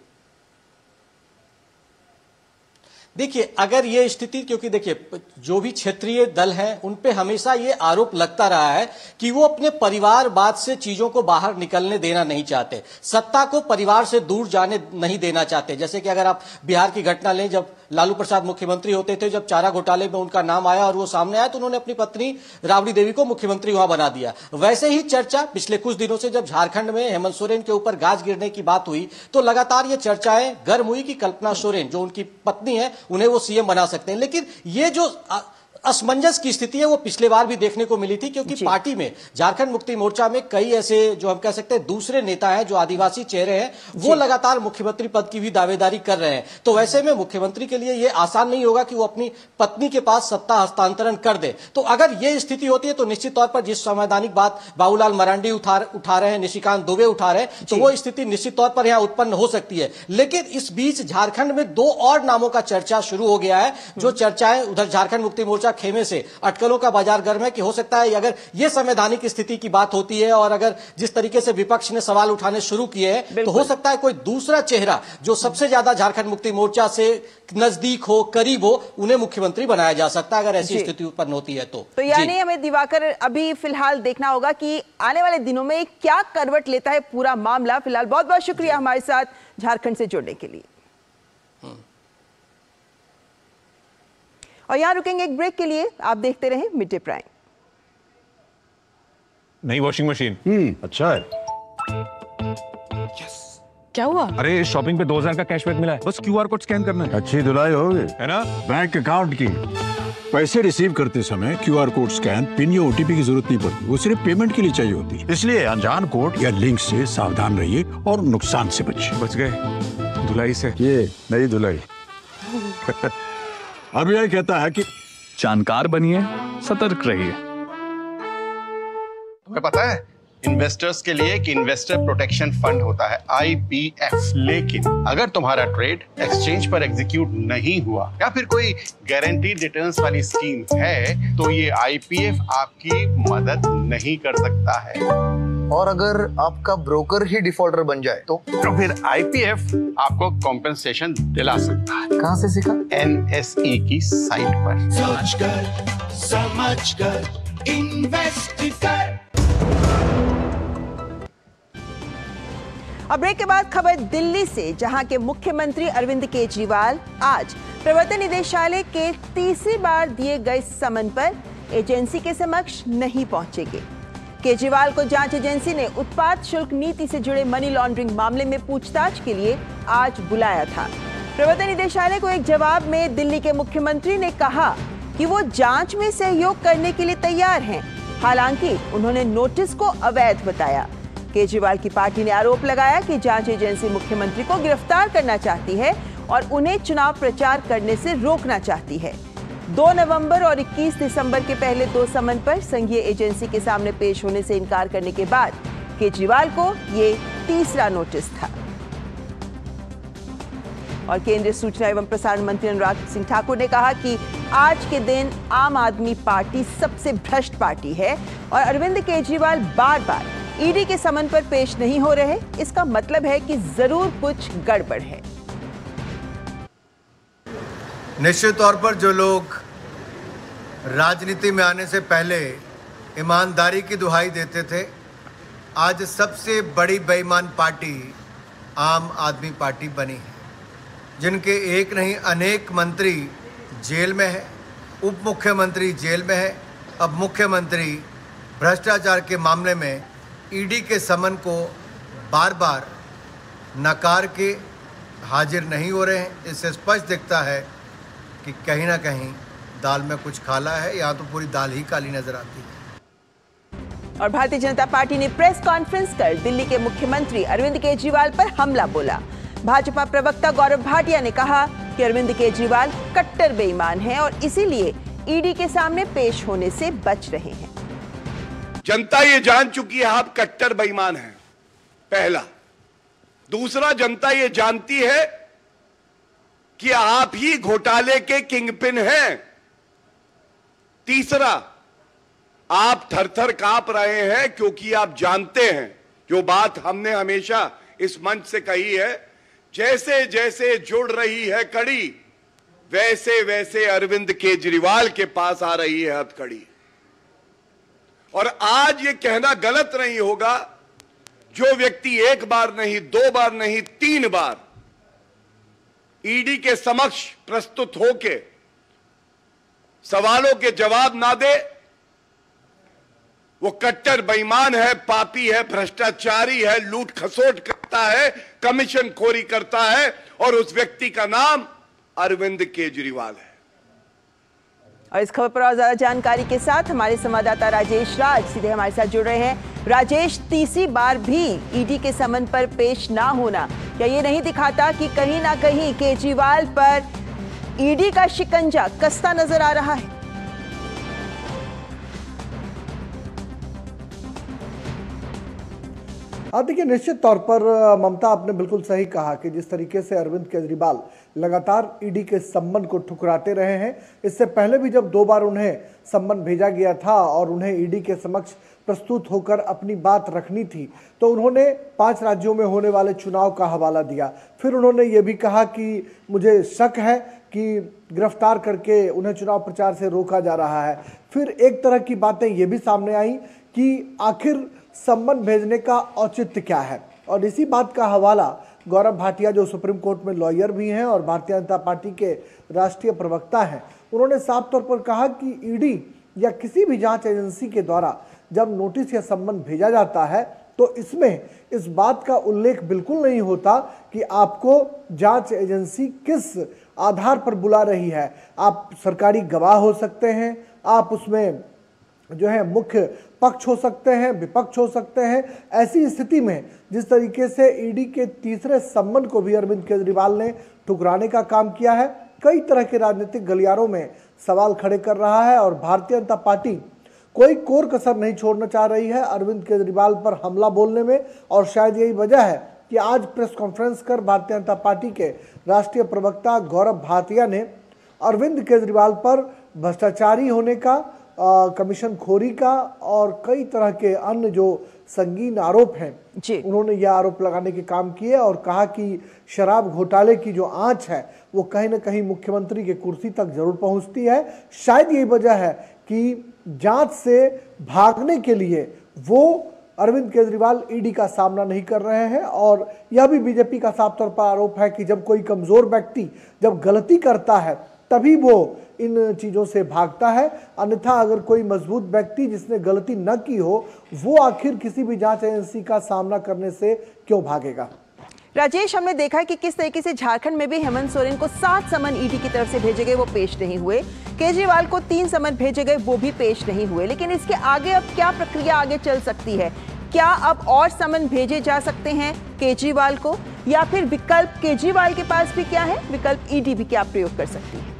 [SPEAKER 16] देखिए, अगर ये स्थिति, क्योंकि देखिए जो भी क्षेत्रीय दल हैं उन पे हमेशा ये आरोप लगता रहा है कि वो अपने परिवारवाद से चीजों को बाहर निकलने देना नहीं चाहते, सत्ता को परिवार से दूर जाने नहीं देना चाहते। जैसे कि अगर आप बिहार की घटना लें, जब लालू प्रसाद मुख्यमंत्री होते थे, जब चारा घोटाले में उनका नाम आया और वो सामने आया तो उन्होंने अपनी पत्नी राबड़ी देवी को मुख्यमंत्री वहां बना दिया। वैसे ही चर्चा पिछले कुछ दिनों से जब झारखंड में हेमंत सोरेन के ऊपर गाज गिरने की बात हुई तो लगातार ये चर्चाएं गर्म हुई कि कल्पना सोरेन जो उनकी पत्नी है उन्हें वो सीएम बना सकते हैं। लेकिन ये जो असमंजस की स्थिति है वो पिछले बार भी देखने को मिली थी, क्योंकि पार्टी में, झारखंड मुक्ति मोर्चा में कई ऐसे जो हम कह सकते हैं दूसरे नेता हैं, जो आदिवासी चेहरे हैं, वो लगातार मुख्यमंत्री पद की भी दावेदारी कर रहे हैं। तो वैसे में मुख्यमंत्री के लिए ये आसान नहीं होगा कि वो अपनी पत्नी के पास सत्ता हस्तांतरण कर दे। तो अगर ये स्थिति होती है तो निश्चित तौर पर जिस संवैधानिक बात बाबूलाल मरांडी उठा रहे हैं, निशिकांत दुबे उठा रहे हैं, तो वो स्थिति निश्चित तौर पर यहां उत्पन्न हो सकती है। लेकिन इस बीच झारखंड में 2 और नामों का चर्चा शुरू हो गया है। जो चर्चाएं उधर झारखंड मुक्ति मोर्चा खेमे से अटकलों का बाजार गर्म है कि हो सकता है अगर यह संवैधानिक स्थिति की बात होती है और अगर जिस तरीके से विपक्ष ने सवाल उठाने शुरू किए हैं तो हो सकता है कोई दूसरा चेहरा जो सबसे ज्यादा झारखंड मुक्ति मोर्चा से नजदीक हो, करीब हो, उन्हें मुख्यमंत्री बनाया जा सकता है अगर ऐसी स्थिति उत्पन्न होती है तो
[SPEAKER 1] यानी हमें दिवाकर अभी फिलहाल देखना होगा कि आने वाले दिनों में क्या करवट लेता है पूरा मामला। फिलहाल बहुत बहुत शुक्रिया हमारे साथ झारखंड से जुड़ने के लिए। और यहां रुकेंगे एक ब्रेक के लिए। आप देखते रहें मिड डे प्राइम।
[SPEAKER 17] नई वॉशिंग मशीन अच्छा है।
[SPEAKER 6] क्या हुआ?
[SPEAKER 17] अरे शॉपिंग पे 2000 का कैशबैक मिला है, बस क्यूआर कोड स्कैन करना है।
[SPEAKER 18] अच्छी धुलाई होगी
[SPEAKER 17] है ना।
[SPEAKER 18] बैंक अकाउंट की पैसे रिसीव करते समय क्यूआर कोड स्कैन, पिन या ओटीपी की जरूरत नहीं पड़ती, वो सिर्फ पेमेंट के लिए चाहिए होती है। इसलिए अनजान कोड या लिंक से सावधान रहिए और नुकसान से बचिए।
[SPEAKER 17] बच गए धुलाई से।
[SPEAKER 18] ये नई धुलाई। आरबीआई कहता है कि
[SPEAKER 19] जानकार बनिए, सतर्क रहिए।
[SPEAKER 20] तुम्हें पता है इन्वेस्टर्स के लिए कि इन्वेस्टर प्रोटेक्शन फंड होता है IPF, लेकिन अगर तुम्हारा ट्रेड एक्सचेंज पर एग्जीक्यूट नहीं हुआ या फिर कोई गारंटीड रिटर्न्स वाली स्कीम है तो ये IPF आपकी मदद नहीं कर सकता है।
[SPEAKER 21] और अगर आपका ब्रोकर ही डिफॉल्टर बन जाए तो
[SPEAKER 20] फिर IPF आपको कॉम्पेंसेशन दिला सकता है।
[SPEAKER 21] कहां से सीखा?
[SPEAKER 20] NSE की साइट पर।
[SPEAKER 11] सोच कर समझ कर इन्वेस्ट कर।
[SPEAKER 1] अब ब्रेक के बाद खबर दिल्ली से, जहां के मुख्यमंत्री अरविंद केजरीवाल आज प्रवर्तन निदेशालय के तीसरी बार दिए गए समन पर एजेंसी के समक्ष नहीं पहुंचेंगे। केजरीवाल को जांच एजेंसी ने उत्पाद शुल्क नीति से जुड़े मनी लॉन्ड्रिंग मामले में पूछताछ के लिए आज बुलाया था। प्रवर्तन निदेशालय को एक जवाब में दिल्ली के मुख्यमंत्री ने कहा कि वो जांच में सहयोग करने के लिए तैयार हैं। हालांकि उन्होंने नोटिस को अवैध बताया। केजरीवाल की पार्टी ने आरोप लगाया कि जांच एजेंसी मुख्यमंत्री को गिरफ्तार करना चाहती है और उन्हें चुनाव प्रचार करने से रोकना चाहती है। 2 नवंबर और 21 दिसंबर के पहले 2 समन पर संघीय एजेंसी के सामने पेश होने से इनकार करने के बाद केजरीवाल को ये तीसरा नोटिस था। और केंद्रीय सूचना एवं प्रसारण मंत्री अनुराग सिंह ठाकुर ने कहा कि आज के दिन आम आदमी पार्टी सबसे भ्रष्ट पार्टी है और अरविंद केजरीवाल बार-बार ईडी के समन पर पेश नहीं हो रहे। इसका मतलब है कि जरूर कुछ गड़बड़ है।
[SPEAKER 21] निश्चित तौर पर जो लोग राजनीति में आने से पहले ईमानदारी की दुहाई देते थे, आज सबसे बड़ी बेईमान पार्टी आम आदमी पार्टी बनी है, जिनके एक नहीं अनेक मंत्री जेल में है, उप मुख्यमंत्री जेल में है। अब मुख्यमंत्री भ्रष्टाचार के मामले में ईडी के समन को बार बार नकार के हाजिर नहीं हो रहे हैं। इससे स्पष्ट दिखता है कि कहीं ना कहीं दाल में कुछ काला है, यहाँ तो पूरी दाल ही काली नजर आती है।
[SPEAKER 1] और भारतीय जनता पार्टी ने प्रेस कॉन्फ्रेंस कर दिल्ली के मुख्यमंत्री अरविंद केजरीवाल पर हमला बोला। भाजपा प्रवक्ता गौरव भाटिया ने कहा कि अरविंद केजरीवाल कट्टर बेईमान हैं और इसीलिए ईडी के सामने पेश होने से बच रहे हैं।
[SPEAKER 3] जनता ये जान चुकी है आप कट्टर बेईमान हैं, पहला। दूसरा, जनता ये जानती है कि आप ही घोटाले के किंगपिन हैं। तीसरा, आप थर-थर कांप रहे हैं क्योंकि आप जानते हैं जो बात हमने हमेशा इस मंच से कही है, जैसे जैसे जुड़ रही है कड़ी, वैसे वैसे अरविंद केजरीवाल के पास आ रही है हथकड़ी। और आज ये कहना गलत नहीं होगा, जो व्यक्ति एक बार नहीं, दो बार नहीं, 3 बार ईडी के समक्ष प्रस्तुत होके सवालों के जवाब ना दे, वो कट्टर बेईमान है, पापी है, भ्रष्टाचारी है, लूट खसोट करता है, कमीशन खोरी करता है, और उस व्यक्ति का नाम अरविंद केजरीवाल है।
[SPEAKER 1] और इस खबर पर और ज्यादा जानकारी के साथ हमारे संवाददाता राजेश राज सीधे हमारे साथ जुड़ रहे हैं। राजेश, तीसरी बार भी ईडी के समन पर पेश ना होना क्या ये नहीं दिखाता कि कहीं ना कहीं केजरीवाल पर ईडी का शिकंजा कसता नजर आ रहा है?
[SPEAKER 15] देखिए, निश्चित तौर पर ममता, आपने बिल्कुल सही कहा कि जिस तरीके से अरविंद केजरीवाल लगातार ईडी के सम्मन को ठुकराते रहे हैं, इससे पहले भी जब 2 बार उन्हें सम्मन भेजा गया था और उन्हें ईडी के समक्ष प्रस्तुत होकर अपनी बात रखनी थी, तो उन्होंने 5 राज्यों में होने वाले चुनाव का हवाला दिया। फिर उन्होंने ये भी कहा कि मुझे शक है कि गिरफ्तार करके उन्हें चुनाव प्रचार से रोका जा रहा है। फिर एक तरह की बातें ये भी सामने आई कि आखिर सम्मन भेजने का औचित्य क्या है, और इसी बात का हवाला गौरव भाटिया, जो सुप्रीम कोर्ट में लॉयर भी हैं और भारतीय जनता पार्टी के राष्ट्रीय प्रवक्ता हैं, उन्होंने साफ तौर पर कहा कि ईडी या किसी भी जांच एजेंसी के द्वारा जब नोटिस या सम्मन भेजा जाता है तो इसमें इस बात का उल्लेख बिल्कुल नहीं होता कि आपको जांच एजेंसी किस आधार पर बुला रही है। आप सरकारी गवाह हो सकते हैं, आप उसमें जो है मुख्य पक्ष हो सकते हैं, विपक्ष हो सकते हैं। ऐसी स्थिति में जिस तरीके से ईडी के तीसरे सम्मन को भी अरविंद केजरीवाल ने ठुकराने का काम किया है, कई तरह के राजनीतिक गलियारों में सवाल खड़े कर रहा है और भारतीय जनता पार्टी कोई कोर कसर नहीं छोड़ना चाह रही है अरविंद केजरीवाल पर हमला बोलने में। और शायद यही वजह है कि आज प्रेस कॉन्फ्रेंस कर भारतीय जनता पार्टी के राष्ट्रीय प्रवक्ता गौरव भाटिया ने अरविंद केजरीवाल पर भ्रष्टाचारी होने का, कमीशन खोरी का और कई तरह के अन्य जो संगीन आरोप हैं, उन्होंने यह आरोप लगाने के काम किए और कहा कि शराब घोटाले की जो आंच है वो कहीं ना कहीं मुख्यमंत्री की कुर्सी तक जरूर पहुंचती है। शायद यही वजह है कि जांच से भागने के लिए वो अरविंद केजरीवाल ईडी का सामना नहीं कर रहे हैं। और यह भी बीजेपी का साफ तौर पर आरोप है कि जब कोई कमजोर व्यक्ति जब गलती करता है तभी वो इन चीज़ों से भागता है, अन्यथा अगर कोई मजबूत व्यक्ति जिसने गलती न की हो वो आखिर किसी भी जांच एजेंसी का सामना करने से क्यों भागेगा।
[SPEAKER 1] राजेश, हमने देखा कि किस तरीके से झारखंड में भी हेमंत सोरेन को 7 समन ईडी की तरफ से भेजे गए, वो पेश नहीं हुए। केजरीवाल को 3 समन भेजे गए, वो भी पेश नहीं हुए। लेकिन इसके आगे अब क्या प्रक्रिया आगे चल सकती है? क्या अब और समन भेजे जा सकते हैं केजरीवाल को, या फिर विकल्प केजरीवाल के पास भी क्या है, विकल्प ईडी भी क्या प्रयोग कर सकती है?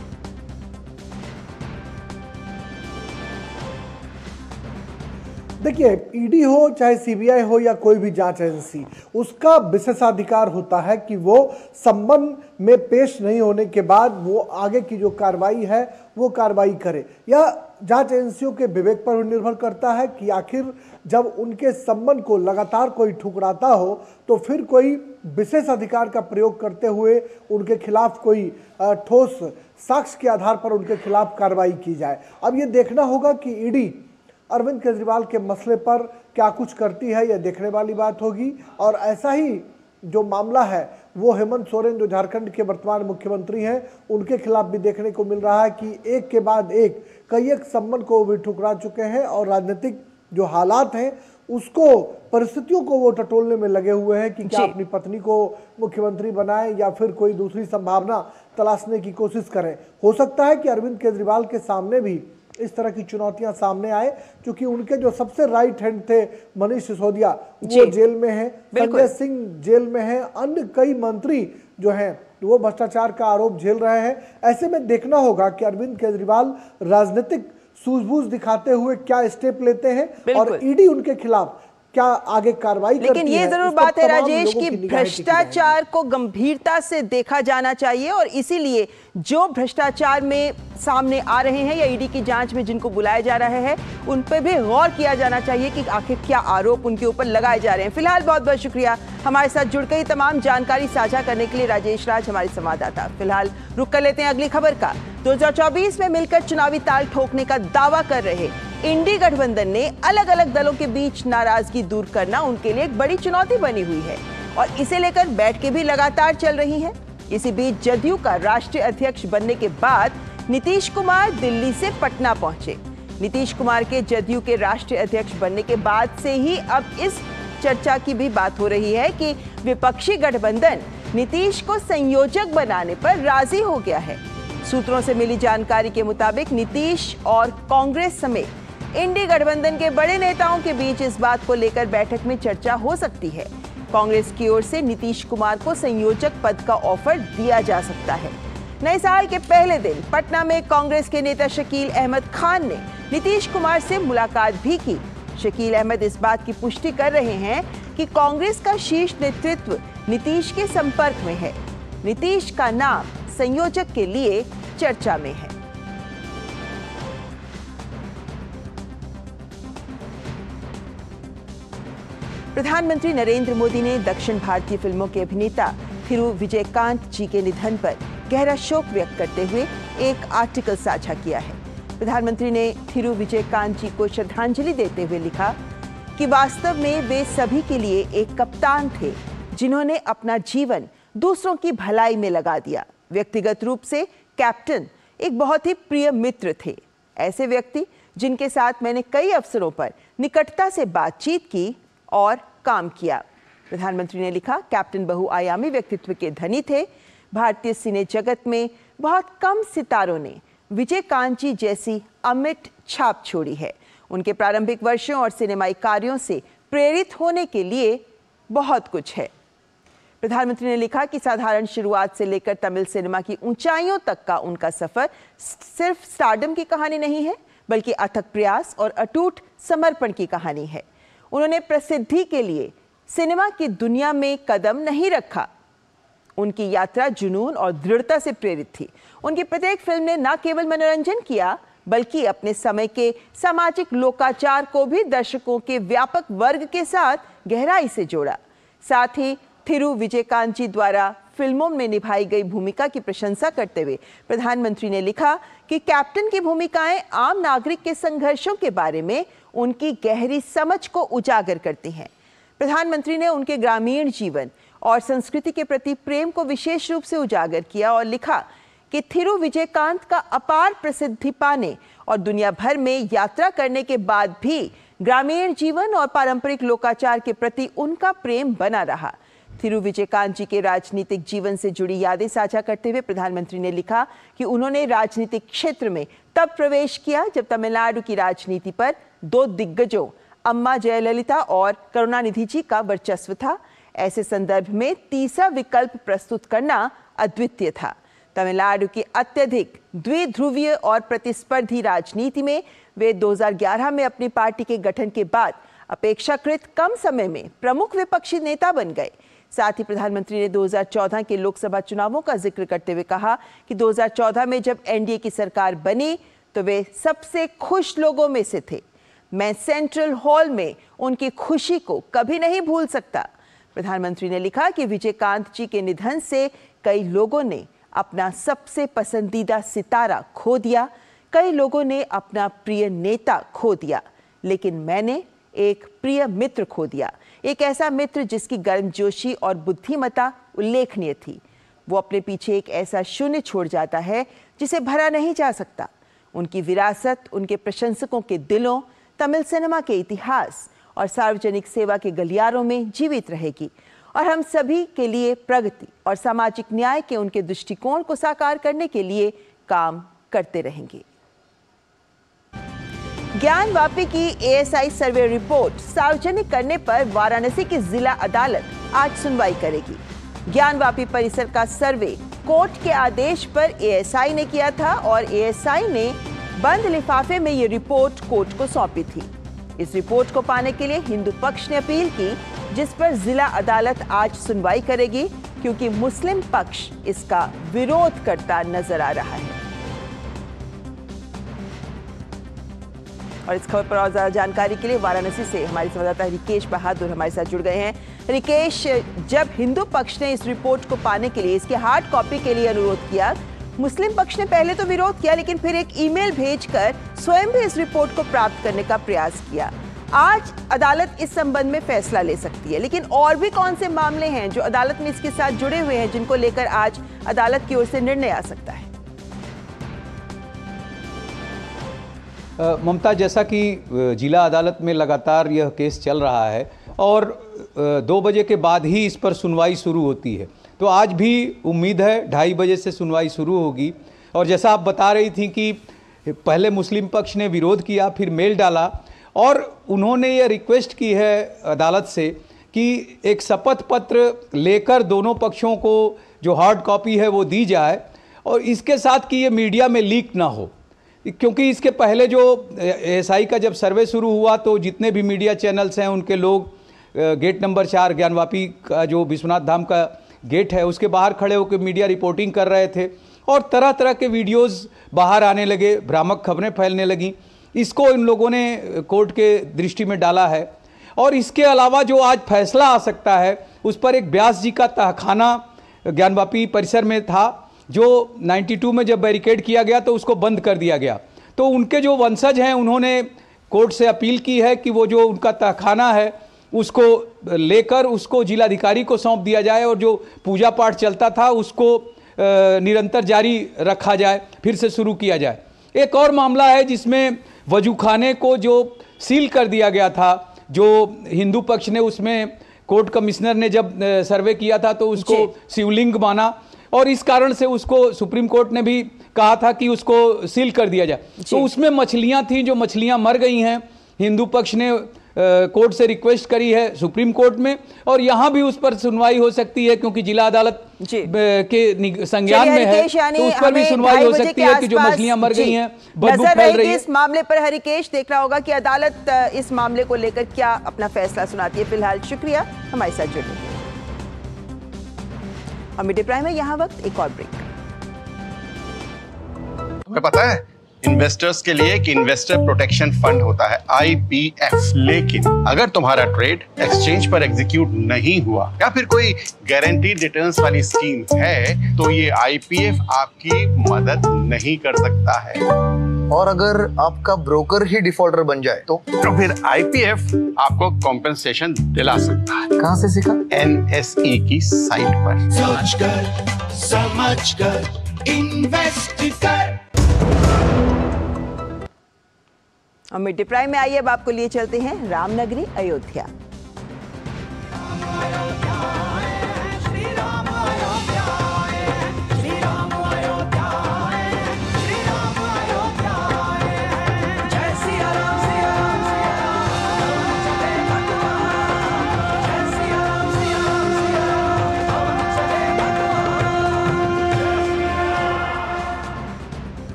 [SPEAKER 15] देखिए, ईडी हो चाहे सीबीआई हो या कोई भी जांच एजेंसी, उसका विशेषाधिकार होता है कि वो सम्मन में पेश नहीं होने के बाद वो आगे की जो कार्रवाई है वो कार्रवाई करे। यह जांच एजेंसियों के विवेक पर निर्भर करता है कि आखिर जब उनके सम्मन को लगातार कोई ठुकराता हो तो फिर कोई विशेष अधिकार का प्रयोग करते हुए उनके खिलाफ कोई ठोस साक्ष्य के आधार पर उनके खिलाफ कार्रवाई की जाए। अब ये देखना होगा कि ईडी अरविंद केजरीवाल के मसले पर क्या कुछ करती है, यह देखने वाली बात होगी। और ऐसा ही जो मामला है वो हेमंत सोरेन जो झारखंड के वर्तमान मुख्यमंत्री हैं उनके खिलाफ भी देखने को मिल रहा है कि एक के बाद एक कई एक सम्मन को भी ठुकरा चुके हैं और राजनीतिक जो हालात हैं उसको परिस्थितियों को वो टटोलने में लगे हुए हैं कि क्या अपनी पत्नी को मुख्यमंत्री बनाएं या फिर कोई दूसरी संभावना तलाशने की कोशिश करें। हो सकता है कि अरविंद केजरीवाल के सामने भी इस तरह की चुनौतियां सामने आए, क्योंकि उनके जो सबसे राइट हैंड थे मनीष सिसोदिया वो जेल में हैं, संजय सिंह जेल में हैं, अन्य कई मंत्री जो हैं वो भ्रष्टाचार का आरोप झेल रहे हैं। ऐसे में देखना होगा कि अरविंद केजरीवाल राजनीतिक सूझबूझ दिखाते हुए क्या स्टेप लेते हैं और ईडी उनके खिलाफ क्या आगे कार्रवाई करती है।
[SPEAKER 1] लेकिन ये जरूर बात है राजेश कि भ्रष्टाचार को गंभीरता से देखा जाना चाहिए और इसीलिए जो भ्रष्टाचार में सामने आ रहे हैं या ईडी की जांच में जिनको बुलाया जा रहा है उन पर भी गौर किया जाना चाहिए कि आखिर क्या आरोप उनके ऊपर लगाए जा रहे हैं। फिलहाल बहुत बहुत शुक्रिया हमारे साथ जुड़ गई तमाम जानकारी साझा करने के लिए राजेश राज हमारे संवाददाता। फिलहाल रुक कर लेते हैं अगली खबर का। 2024 में मिलकर चुनावी ताल ठोकने का दावा कर रहे इंडी गठबंधन ने अलग अलग दलों के बीच नाराजगी दूर करना उनके लिए एक बड़ी चुनौती बनी हुई है और इसे लेकर बैठकें भी लगातार चल रही हैं। इसी बीच जदयू का राष्ट्रीय अध्यक्ष बनने के बाद नीतीश कुमार दिल्ली से पटना पहुंचे। नीतीश कुमार के जदयू के राष्ट्रीय अध्यक्ष बनने के बाद से ही अब इस चर्चा की भी बात हो रही है कि विपक्षी गठबंधन नीतीश को संयोजक बनाने पर राजी हो गया है। सूत्रों से मिली जानकारी के मुताबिक नीतीश और कांग्रेस समेत इंडी गठबंधन के बड़े नेताओं के बीच इस बात को लेकर बैठक में चर्चा हो सकती है। कांग्रेस की ओर से नीतीश कुमार को संयोजक पद का ऑफर दिया जा सकता है। नए साल के पहले दिन पटना में कांग्रेस के नेता शकील अहमद खान ने नीतीश कुमार से मुलाकात भी की। शकील अहमद इस बात की पुष्टि कर रहे हैं कि कांग्रेस का शीर्ष नेतृत्व नीतीश के संपर्क में है। नीतीश का नाम संयोजक के लिए चर्चा में है। प्रधानमंत्री नरेंद्र मोदी ने दक्षिण भारतीय फिल्मों के अभिनेता थिरु विजयकांत जी के निधन पर गहरा शोक व्यक्त करते हुए एक आर्टिकल साझा किया है। प्रधानमंत्री ने थिरु विजयकांत जी को श्रद्धांजलि देते हुए लिखा कि वास्तव में वे सभी के लिए एक कप्तान थे जिन्होंने अपना जीवन दूसरों की भलाई में लगा दिया। व्यक्तिगत रूप से कैप्टन एक बहुत ही प्रिय मित्र थे, ऐसे व्यक्ति जिनके साथ मैंने कई अवसरों पर निकटता से बातचीत की और काम किया। प्रधानमंत्री ने लिखा, कैप्टन बहुआयामी व्यक्तित्व के धनी थे। भारतीय सिने जगत में बहुत कम सितारों ने विजयकांत जी जैसी अमिट छाप छोड़ी है। उनके प्रारंभिक वर्षों और सिनेमाई कार्यों से प्रेरित होने के लिए बहुत कुछ है। प्रधानमंत्री ने लिखा कि साधारण शुरुआत से लेकर तमिल सिनेमा की ऊंचाइयों तक का उनका सफर सिर्फ स्टारडम की कहानी नहीं है, बल्कि अथक प्रयास और अटूट समर्पण की कहानी है। उन्होंने प्रसिद्धि के लिए सिनेमा की दुनिया में कदम नहीं रखा। उनकी यात्रा जुनून और दृढ़ता से प्रेरित थी। उनकी प्रत्येक फिल्म ने न केवल मनोरंजन किया, बल्कि अपने समय के सामाजिक लोकाचार को भी दर्शकों के व्यापक वर्ग के साथ गहराई से जोड़ा। साथ ही थिरु विजयकांत जी द्वारा फिल्मों में निभाई गई भूमिका की प्रशंसा करते हुए प्रधानमंत्री ने लिखा कि कैप्टन की भूमिकाएं आम नागरिक के संघर्षों के बारे में उनकी गहरी समझ को उजागर करती हैं। प्रधानमंत्री ने उनके ग्रामीण जीवन और संस्कृति के प्रति प्रेम को विशेष रूप से उजागर किया और लिखा कि थिरु विजयकांत का अपार प्रसिद्धि पाने और दुनिया भर में यात्रा करने के बाद भी ग्रामीण जीवन और पारंपरिक लोकाचार के प्रति उनका प्रेम बना रहा। थिरु विजयकांत जी के राजनीतिक जीवन से जुड़ी यादें साझा करते हुए प्रधानमंत्री ने लिखा कि उन्होंने राजनीतिक क्षेत्र में तब प्रवेश किया जब तमिलनाडु की राजनीति पर दो दिग्गजों अम्मा जयललिता और करुणानिधि जी का वर्चस्व था। ऐसे संदर्भ में तीसरा विकल्प प्रस्तुत करना अद्वितीय था। तमिलनाडु की अत्यधिक द्विध्रुवीय और प्रतिस्पर्धी राजनीति में वे 2011 में अपनी पार्टी के गठन के बाद अपेक्षाकृत कम समय में प्रमुख विपक्षी नेता बन गए। साथ ही प्रधानमंत्री ने 2014 के लोकसभा चुनावों का जिक्र करते हुए कहा कि 2014 में जब एनडीए की सरकार बनी तो वे सबसे खुश लोगों में से थे। मैं सेंट्रल हॉल में उनकी खुशी को कभी नहीं भूल सकता। प्रधानमंत्री ने लिखा कि विजयकांत जी के निधन से कई लोगों ने अपना सबसे पसंदीदा सितारा खो दिया, कई लोगों ने अपना प्रिय नेता खो दिया, लेकिन मैंने एक प्रिय मित्र खो दिया। एक ऐसा मित्र जिसकी गर्मजोशी और बुद्धिमत्ता उल्लेखनीय थी। वो अपने पीछे एक ऐसा शून्य छोड़ जाता है जिसे भरा नहीं जा सकता। उनकी विरासत उनके प्रशंसकों के दिलों, तमिल सिनेमा के इतिहास और सार्वजनिक सेवा के गलियारों में जीवित रहेगी और हम सभी के लिए प्रगति और सामाजिक न्याय के उनके दृष्टिकोण को साकार करने के लिए काम करते रहेंगे। ज्ञानवापी की एएसआई सर्वे रिपोर्ट सार्वजनिक करने पर वाराणसी की जिला अदालत आज सुनवाई करेगी। ज्ञानवापी परिसर का सर्वे कोर्ट के आदेश पर एएसआई ने किया था और एएसआई ने बंद लिफाफे में ये रिपोर्ट कोर्ट को सौंपी थी। इस रिपोर्ट को पाने के लिए हिंदू पक्ष ने अपील की, जिस पर जिला अदालत आज सुनवाई करेगी, क्योंकि मुस्लिम पक्ष इसका विरोध करता नजर आ रहा है। और इस खबर पर और ज्यादा जानकारी के लिए वाराणसी से हमारे संवाददाता रिकेश बहादुर हमारे साथ जुड़ गए हैं। रिकेश, जब हिंदू पक्ष ने इस रिपोर्ट को पाने के लिए, इसके हार्ड कॉपी के लिए अनुरोध किया, मुस्लिम पक्ष ने पहले तो विरोध किया, लेकिन फिर एक ईमेल भेजकर स्वयं भी इस रिपोर्ट को प्राप्त करने का प्रयास किया। आज अदालत इस संबंध में फैसला ले सकती है, लेकिन और भी कौन से मामले हैं जो अदालत में इसके साथ जुड़े हुए हैं, जिनको लेकर आज अदालत की ओर से निर्णय आ सकता है?
[SPEAKER 4] ममता, जैसा कि जिला अदालत में लगातार यह केस चल रहा है और 2 बजे के बाद ही इस पर सुनवाई शुरू होती है, तो आज भी उम्मीद है 2:30 बजे से सुनवाई शुरू होगी। और जैसा आप बता रही थी कि पहले मुस्लिम पक्ष ने विरोध किया, फिर मेल डाला और उन्होंने ये रिक्वेस्ट की है अदालत से कि एक शपथ पत्र लेकर दोनों पक्षों को जो हार्ड कॉपी है वो दी जाए और इसके साथ कि ये मीडिया में लीक ना हो, क्योंकि इसके पहले जो एएसआई का जब सर्वे शुरू हुआ तो जितने भी मीडिया चैनल्स हैं उनके लोग गेट नंबर 4 ज्ञानवापी का जो विश्वनाथ धाम का गेट है उसके बाहर खड़े होकर मीडिया रिपोर्टिंग कर रहे थे और तरह तरह के वीडियोस बाहर आने लगे, भ्रामक खबरें फैलने लगी। इसको इन लोगों ने कोर्ट के दृष्टि में डाला है। और इसके अलावा जो आज फैसला आ सकता है उस पर एक व्यास जी का तहखाना ज्ञानवापी परिसर में था, जो 92 में जब बैरिकेड किया गया तो उसको बंद कर दिया गया। तो उनके जो वंशज हैं उन्होंने कोर्ट से अपील की है कि वो जो उनका तहखाना है उसको लेकर उसको जिलाधिकारी को सौंप दिया जाए और जो पूजा पाठ चलता था उसको निरंतर जारी रखा जाए, फिर से शुरू किया जाए। एक और मामला है जिसमें वजूखाने को जो सील कर दिया गया था, जो हिंदू पक्ष ने उसमें कोर्ट कमिश्नर ने जब सर्वे किया था तो उसको शिवलिंग माना और इस कारण से उसको सुप्रीम कोर्ट ने भी कहा था कि उसको सील कर दिया जाए। तो उसमें मछलियां थी, जो मछलियां मर गई हैं। हिंदू पक्ष ने कोर्ट से रिक्वेस्ट करी है सुप्रीम कोर्ट में और यहाँ भी उस पर सुनवाई हो सकती है, क्योंकि जिला अदालत के संज्ञान में है, तो उस पर भी सुनवाई हो सकती है कि जो मछलियां मर गई हैं, बदबू फैल रही है।
[SPEAKER 1] इस मामले पर हरिकेश देखना होगा कि अदालत इस मामले को लेकर क्या अपना फैसला सुनाती है। फिलहाल शुक्रिया हमारे साथ जुड़ने के लिए। और मिड डे प्राइम में यहाँ वक्त एक और ब्रेक।
[SPEAKER 20] तुम्हें पता है इन्वेस्टर्स के लिए कि इन्वेस्टर प्रोटेक्शन फंड होता है IPF, लेकिन अगर तुम्हारा ट्रेड एक्सचेंज पर एग्जीक्यूट नहीं हुआ या फिर कोई गारंटीड रिटर्न्स वाली स्कीम है तो ये IPF आपकी मदद नहीं कर सकता है।
[SPEAKER 22] और अगर आपका ब्रोकर ही डिफॉल्टर बन जाए तो
[SPEAKER 20] फिर IPF आपको कॉम्पेंसेशन दिला सकता है।
[SPEAKER 22] कहां से सीखा?
[SPEAKER 20] NSE की साइट पर।
[SPEAKER 11] सोच कर समझ कर इन्वेस्ट कर।
[SPEAKER 1] और मिड डे प्राइम में आइए अब आपको लिए चलते हैं रामनगरी अयोध्या।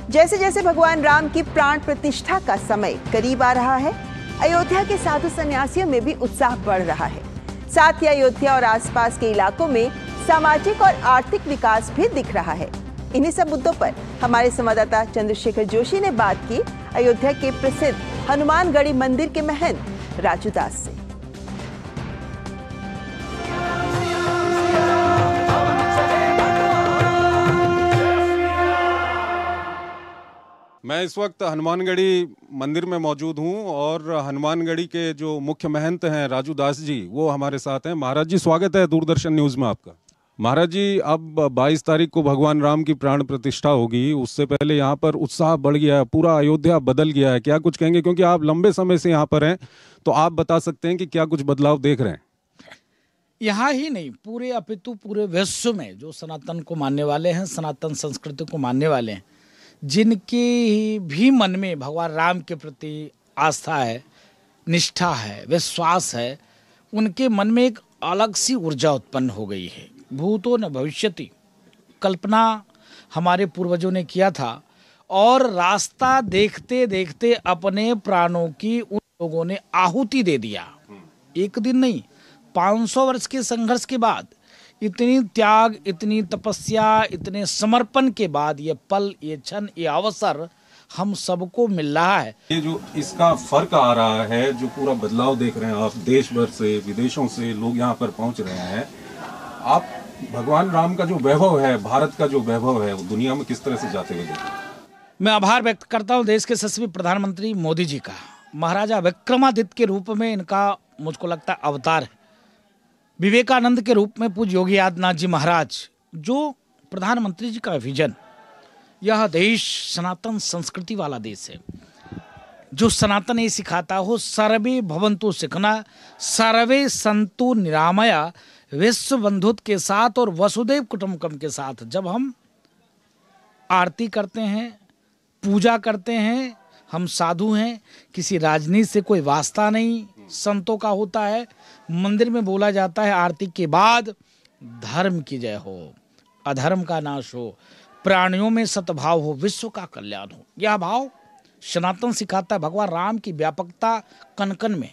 [SPEAKER 1] जैसे जैसे भगवान राम की प्राण प्रतिष्ठा का समय करीब आ रहा है, अयोध्या के साधु सन्यासियों में भी उत्साह बढ़ रहा है। साथ ही अयोध्या और आसपास के इलाकों में सामाजिक और आर्थिक विकास भी दिख रहा है। इन्हीं सब मुद्दों पर हमारे संवाददाता चंद्रशेखर जोशी ने बात की अयोध्या के प्रसिद्ध हनुमानगढ़ी मंदिर के महंत राजू दास से।
[SPEAKER 2] मैं इस वक्त हनुमानगढ़ी मंदिर में मौजूद हूं और हनुमानगढ़ी के जो मुख्य महंत हैं राजू दास जी, वो हमारे साथ हैं। महाराज जी, स्वागत है दूरदर्शन न्यूज़ में आपका। महाराज जी, अब 22 तारीख को भगवान राम की प्राण प्रतिष्ठा होगी, उससे पहले यहाँ पर उत्साह बढ़ गया है, पूरा अयोध्या बदल गया है, क्या कुछ कहेंगे? क्योंकि आप लंबे समय से यहाँ पर हैं, तो आप बता सकते हैं कि क्या कुछ बदलाव देख रहे हैं?
[SPEAKER 5] यहाँ ही नहीं, पूरे अपितु पूरे विश्व में जो सनातन को मानने वाले हैं, सनातन संस्कृति को मानने वाले हैं, जिनके भी मन में भगवान राम के प्रति आस्था है, निष्ठा है, विश्वास है, उनके मन में एक अलग सी ऊर्जा उत्पन्न हो गई है। भूतो न भविष्यति कल्पना हमारे पूर्वजों ने किया था और रास्ता देखते देखते अपने प्राणों की उन लोगों ने आहुति दे दिया। एक दिन नहीं, 500 वर्ष के संघर्ष के बाद, इतनी त्याग, इतनी तपस्या, इतने समर्पण के बाद ये पल, ये क्षण, ये अवसर हम सबको मिल रहा है।
[SPEAKER 2] ये जो इसका फर्क आ रहा है, जो पूरा बदलाव देख रहे हैं आप, देश भर से, विदेशों से लोग यहाँ पर पहुँच रहे हैं, आप भगवान राम का जो वैभव है, भारत का जो वैभव है, वो दुनिया में किस तरह से जाते हुए देखते हैं?
[SPEAKER 5] मैं आभार व्यक्त करता हूँ देश के यशस्वी प्रधानमंत्री मोदी जी का। महाराजा विक्रमादित्य के रूप में इनका मुझको लगता है अवतार है। विवेकानंद के रूप में पूज्य योगी आदित्यनाथ जी महाराज, जो प्रधानमंत्री जी का विजन, यह देश सनातन संस्कृति वाला देश है। जो सनातन ये सिखाता हो, सर्वे भवन्तु सुखिनः, सर्वे सन्तु निरामया, विश्व बंधुत्व के साथ और वसुदेव कुटुंबकम के साथ जब हम आरती करते हैं, पूजा करते हैं, हम साधु हैं, किसी राजनीति से कोई वास्ता नहीं, संतों का होता है। मंदिर में बोला जाता है आरती के बाद, धर्म की जय हो, अधर्म का नाश हो, प्राणियों में सद्भाव हो, विश्व का कल्याण हो। यह भाव सनातन सिखाता है। भगवान राम की व्यापकता कण कण में,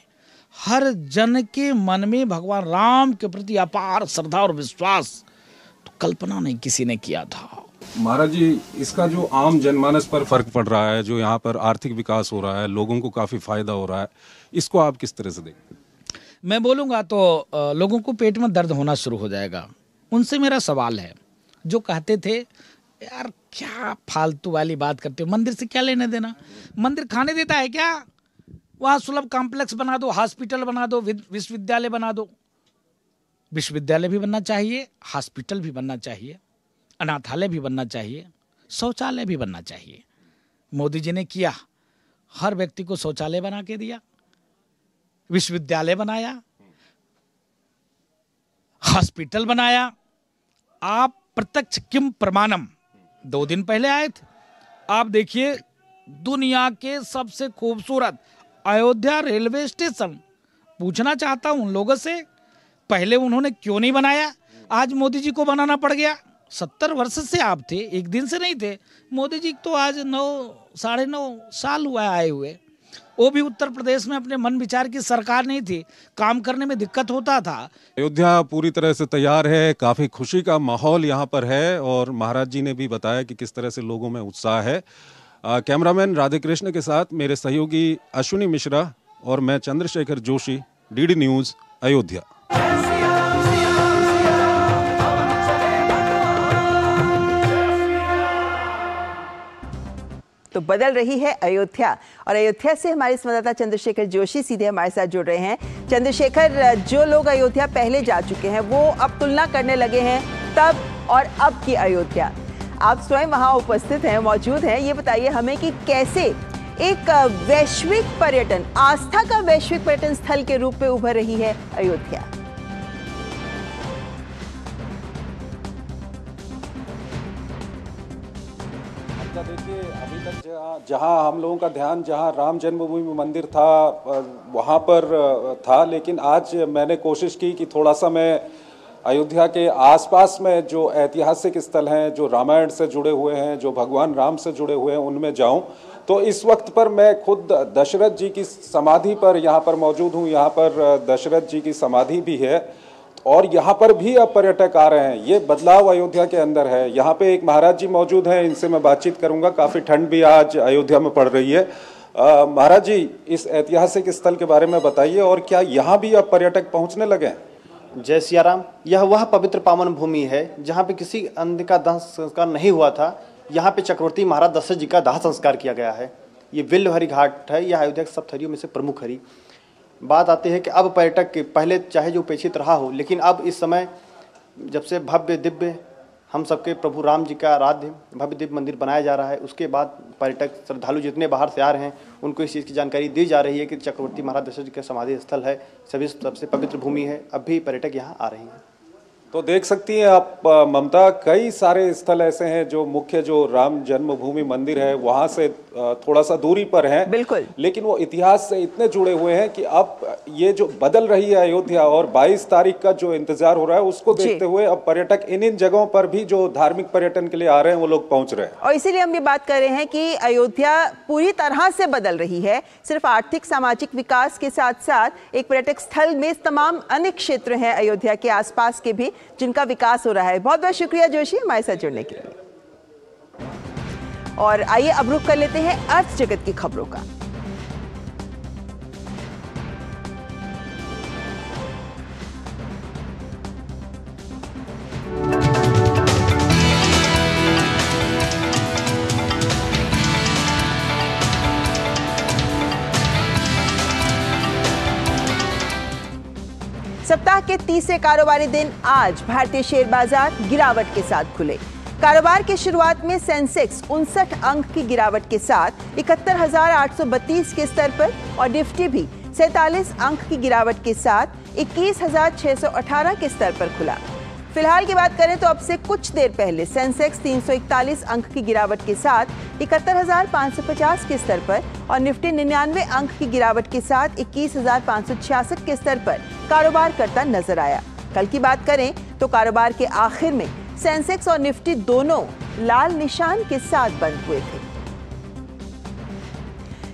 [SPEAKER 5] हर जन के मन में भगवान राम के प्रति अपार श्रद्धा और विश्वास तो कल्पना नहीं किसी ने किया था।
[SPEAKER 2] महाराज जी, इसका जो आम जनमानस पर फर्क पड़ रहा है, जो यहाँ पर आर्थिक विकास हो रहा है, लोगों को काफी फायदा हो रहा है, इसको आप किस तरह से देखते हैं?
[SPEAKER 5] मैं बोलूँगा तो लोगों को पेट में दर्द होना शुरू हो जाएगा। उनसे मेरा सवाल है, जो कहते थे यार क्या फालतू वाली बात करते हो, मंदिर से क्या लेने देना, मंदिर खाने देता है क्या? वहाँ सुलभ कॉम्प्लेक्स बना दो, हॉस्पिटल बना दो, विश्वविद्यालय बना दो। विश्वविद्यालय भी बनना चाहिए, हॉस्पिटल भी बनना चाहिए, अनाथालय भी बनना चाहिए, शौचालय भी बनना चाहिए। मोदी जी ने किया, हर व्यक्ति को शौचालय बना के दिया, विश्वविद्यालय बनाया, हॉस्पिटल बनाया। आप प्रत्यक्ष किम प्रमाणम 2 दिन पहले आए थे, आप देखिए दुनिया के सबसे खूबसूरत अयोध्या रेलवे स्टेशन। पूछना चाहता हूं उन लोगों से, पहले उन्होंने क्यों नहीं बनाया? आज मोदी जी को बनाना पड़ गया। 70 वर्ष से आप थे, एक दिन से नहीं थे। मोदी जी तो आज 9-9.5 साल हुआ आए हुए। वो भी उत्तर प्रदेश में अपने मन विचार की सरकार नहीं थी, काम करने में दिक्कत होता था।
[SPEAKER 2] अयोध्या पूरी तरह से तैयार है, काफी खुशी का माहौल यहाँ पर है और महाराज जी ने भी बताया कि किस तरह से लोगों में उत्साह है। कैमरामैन राधे कृष्ण के साथ मेरे सहयोगी अश्विनी मिश्रा और मैं चंद्रशेखर जोशी, डीडी न्यूज़, अयोध्या।
[SPEAKER 1] तो बदल रही है अयोध्या और अयोध्या से हमारे संवाददाता चंद्रशेखर जोशी सीधे हमारे साथ जुड़ रहे हैं। चंद्रशेखर, जो लोग अयोध्या पहले जा चुके हैं वो अब तुलना करने लगे हैं तब और अब की अयोध्या। आप स्वयं वहां उपस्थित हैं, मौजूद हैं, ये बताइए हमें कि कैसे एक वैश्विक पर्यटन, आस्था का वैश्विक पर्यटन स्थल के रूप में उभर रही है अयोध्या।
[SPEAKER 2] देखिए, अभी तक जहां हम लोगों का ध्यान जहां राम जन्मभूमि मंदिर था वहां पर था, लेकिन आज मैंने कोशिश की कि थोड़ा सा मैं अयोध्या के आसपास में जो ऐतिहासिक स्थल हैं, जो रामायण से जुड़े हुए हैं, जो भगवान राम से जुड़े हुए हैं, उनमें जाऊं। तो इस वक्त पर मैं खुद दशरथ जी की समाधि पर यहाँ पर मौजूद हूँ। यहाँ पर दशरथ जी की समाधि भी है और यहाँ पर भी अब पर्यटक आ रहे हैं। ये बदलाव अयोध्या के अंदर है। यहाँ पे एक महाराज जी मौजूद हैं, इनसे मैं बातचीत करूँगा। काफ़ी ठंड भी आज अयोध्या में पड़ रही है। महाराज जी, इस ऐतिहासिक स्थल के बारे में बताइए और क्या यहाँ भी अब पर्यटक पहुँचने लगे हैं?
[SPEAKER 23] जय सिया राम। यह वह पवित्र पावन भूमि है जहाँ पे किसी अंध का दाह संस्कार नहीं हुआ था।
[SPEAKER 7] यहाँ पे चक्रवर्ती महाराज दशरथ जी का दाह संस्कार किया गया है। ये विल्लहरी घाट है, यह अयोध्या के सप्त हरियों में से प्रमुख हरि। बात आती है कि अब पर्यटक के पहले चाहे जो उपेक्षित रहा हो, लेकिन अब इस समय जब से भव्य दिव्य हम सबके प्रभु राम जी का आराध्य भव्य दिव्य मंदिर बनाया जा रहा है, उसके बाद पर्यटक श्रद्धालु जितने बाहर से आ रहे हैं उनको इस चीज़ की जानकारी दी जा रही है कि चक्रवर्ती महाराज दशरथ जी का समाधि स्थल है, सभी सबसे पवित्र भूमि है। अब भी पर्यटक यहाँ आ रहे हैं।
[SPEAKER 2] तो देख सकती हैं आप ममता, कई सारे स्थल ऐसे हैं जो मुख्य जो राम जन्मभूमि मंदिर है वहां से थोड़ा सा दूरी पर हैं,
[SPEAKER 1] बिल्कुल,
[SPEAKER 2] लेकिन वो इतिहास से इतने जुड़े हुए हैं कि अब ये जो बदल रही है अयोध्या और 22 तारीख का जो इंतजार हो रहा है उसको देखते हुए अब पर्यटक इन जगहों पर भी जो धार्मिक पर्यटन के लिए आ रहे हैं वो लोग पहुंच रहे हैं।
[SPEAKER 1] और इसीलिए हम ये बात कर रहे हैं कि अयोध्या पूरी तरह से बदल रही है। सिर्फ आर्थिक सामाजिक विकास के साथ साथ एक पर्यटक स्थल में तमाम अन्य क्षेत्र हैं अयोध्या के आसपास के भी जिनका विकास हो रहा है। बहुत बहुत शुक्रिया जोशी हमारे साथ जुड़ने के लिए। और आइए अब रुख कर लेते हैं अर्थ जगत की खबरों का। सप्ताह के तीसरे कारोबारी दिन आज भारतीय शेयर बाजार गिरावट के साथ खुले। कारोबार की शुरुआत में सेंसेक्स 59 अंक की गिरावट के साथ 71,832 के स्तर पर और निफ्टी भी 47 अंक की गिरावट के साथ 21,618 के स्तर पर खुला। फिलहाल की बात करें तो अब से कुछ देर पहले सेंसेक्स 341 अंक की गिरावट के साथ 71,550 के स्तर पर और निफ्टी 99 अंक की गिरावट के साथ 21,566 के स्तर पर कारोबार करता नजर आया। कल की बात करें तो कारोबार के आखिर में सेंसेक्स और निफ्टी दोनों लाल निशान के साथ बंद हुए थे।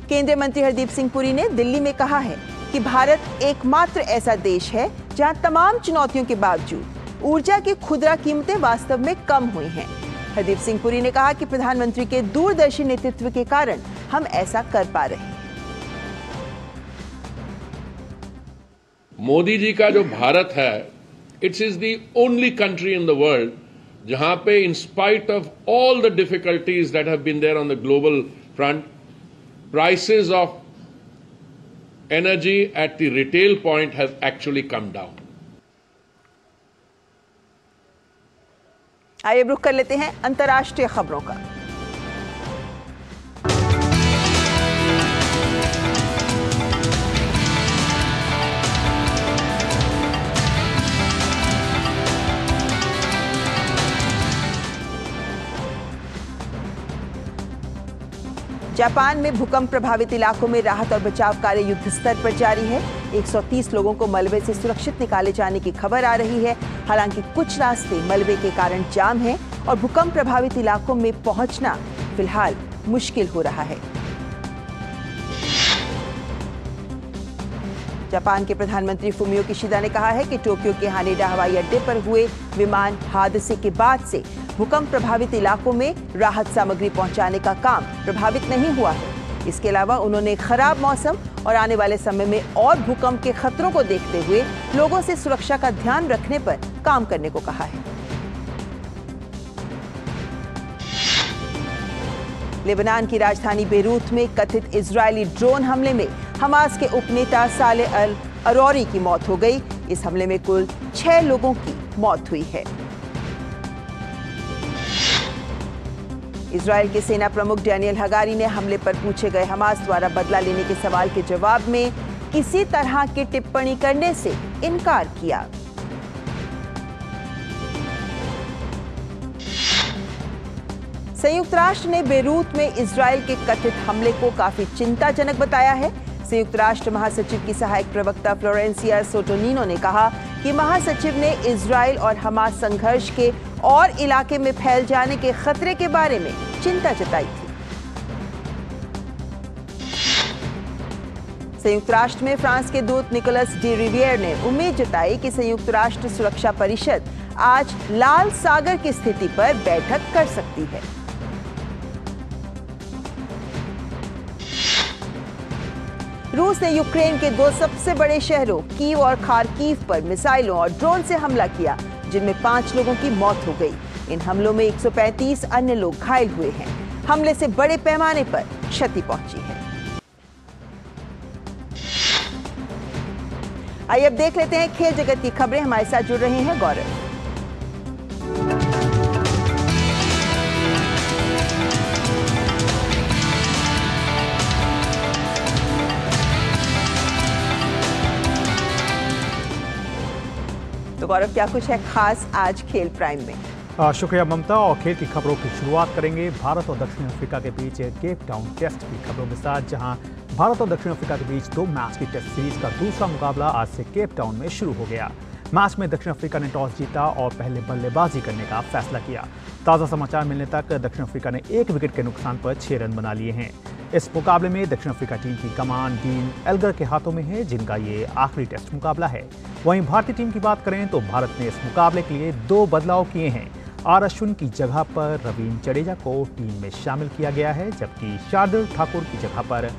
[SPEAKER 1] केंद्रीय मंत्री हरदीप सिंह पुरी ने दिल्ली में कहा है कि भारत एकमात्र ऐसा देश है जहां तमाम चुनौतियों के बावजूद ऊर्जा की खुदरा कीमतें वास्तव में कम हुई हैं। हरदीप सिंह पुरी ने कहा कि प्रधानमंत्री के दूरदर्शी नेतृत्व के कारण हम ऐसा कर पा रहे हैं।
[SPEAKER 8] मोदी जी का जो भारत है, it's is the only country in the world जहां पे in spite of all the difficulties that have been there on the global front, prices of energy at the retail point have actually come down.
[SPEAKER 1] आइए रुख कर लेते हैं अंतर्राष्ट्रीय खबरों का। जापान में भूकंप प्रभावित इलाकों में राहत और बचाव कार्य युद्ध स्तर पर जारी है। 130 लोगों को मलबे से सुरक्षित निकाले जाने की खबर आ रही है। हालांकि कुछ रास्ते मलबे के कारण जाम हैं और भूकंप प्रभावित इलाकों में पहुंचना फिलहाल मुश्किल हो रहा है। जापान के प्रधानमंत्री फुमियो किशिदा ने कहा है कि टोक्यो के हानेडा हवाई अड्डे पर हुए विमान हादसे के बाद से भूकंप प्रभावित इलाकों में राहत सामग्री पहुंचाने का काम प्रभावित नहीं हुआ है। इसके अलावा उन्होंने खराब मौसम और आने वाले समय में और भूकंप के खतरों को देखते हुए लोगों से सुरक्षा का ध्यान रखने पर काम करने को कहा है। लेबनान की राजधानी बेरूत में कथित इजरायली ड्रोन हमले में हमास के उपनेता सालेह अल अरोरी की मौत हो गई। इस हमले में कुल 6 लोगों की मौत हुई है। इजरायल के सेना प्रमुख डैनियल हगारी ने हमले पर पूछे गए हमास द्वारा बदला लेने के सवाल के जवाब में किसी तरह की टिप्पणी करने से इनकार किया। संयुक्त राष्ट्र ने बेरूत में इजरायल के कथित हमले को काफी चिंताजनक बताया है। संयुक्त राष्ट्र महासचिव की सहायक प्रवक्ता फ्लोरेंसिया सोटोनिनो ने कहा कि महासचिव ने इजरायल और हमास संघर्ष के और इलाके में फैल जाने के खतरे के बारे में चिंता जताई थी। संयुक्त राष्ट्र में फ्रांस के दूत निकोलस डी रिवियर ने उम्मीद जताई कि संयुक्त राष्ट्र सुरक्षा परिषद आज लाल सागर की स्थिति पर बैठक कर सकती है। रूस ने यूक्रेन के 2 सबसे बड़े शहरों कीव और खार्कीव पर मिसाइलों और ड्रोन से हमला किया, जिनमें 5 लोगों की मौत हो गई। इन हमलों में 135 अन्य लोग घायल हुए हैं। हमले से बड़े पैमाने पर क्षति पहुंची है। आइए अब देख लेते हैं खेल जगत की खबरें। हमारे साथ जुड़ रहे हैं गौरव। तो गौरव, क्या कुछ है खास आज खेल प्राइम में?
[SPEAKER 9] शुक्रिया ममता। और खेल की खबरों की शुरुआत करेंगे भारत और दक्षिण अफ्रीका के बीच केप टाउन टेस्ट की खबरों के साथ, जहां भारत और दक्षिण अफ्रीका के बीच 2 मैच की टेस्ट सीरीज का दूसरा मुकाबला आज से केप टाउन में शुरू हो गया। मैच में दक्षिण अफ्रीका ने टॉस जीता और पहले बल्लेबाजी करने का फैसला किया। ताज़ा समाचार मिलने तक दक्षिण अफ्रीका ने 1 विकेट के नुकसान पर 6 रन बना लिए हैं। इस मुकाबले में दक्षिण अफ्रीका टीम की कमान डीन एल्गर के हाथों में है, जिनका ये आखिरी टेस्ट मुकाबला है। वहीं भारतीय टीम की बात करें तो भारत ने इस मुकाबले के लिए 2 बदलाव किए हैं। आर अश्विन की जगह पर रवींद्र जडेजा को टीम में शामिल किया गया है, जबकि शार्दुल ठाकुर की जगह पर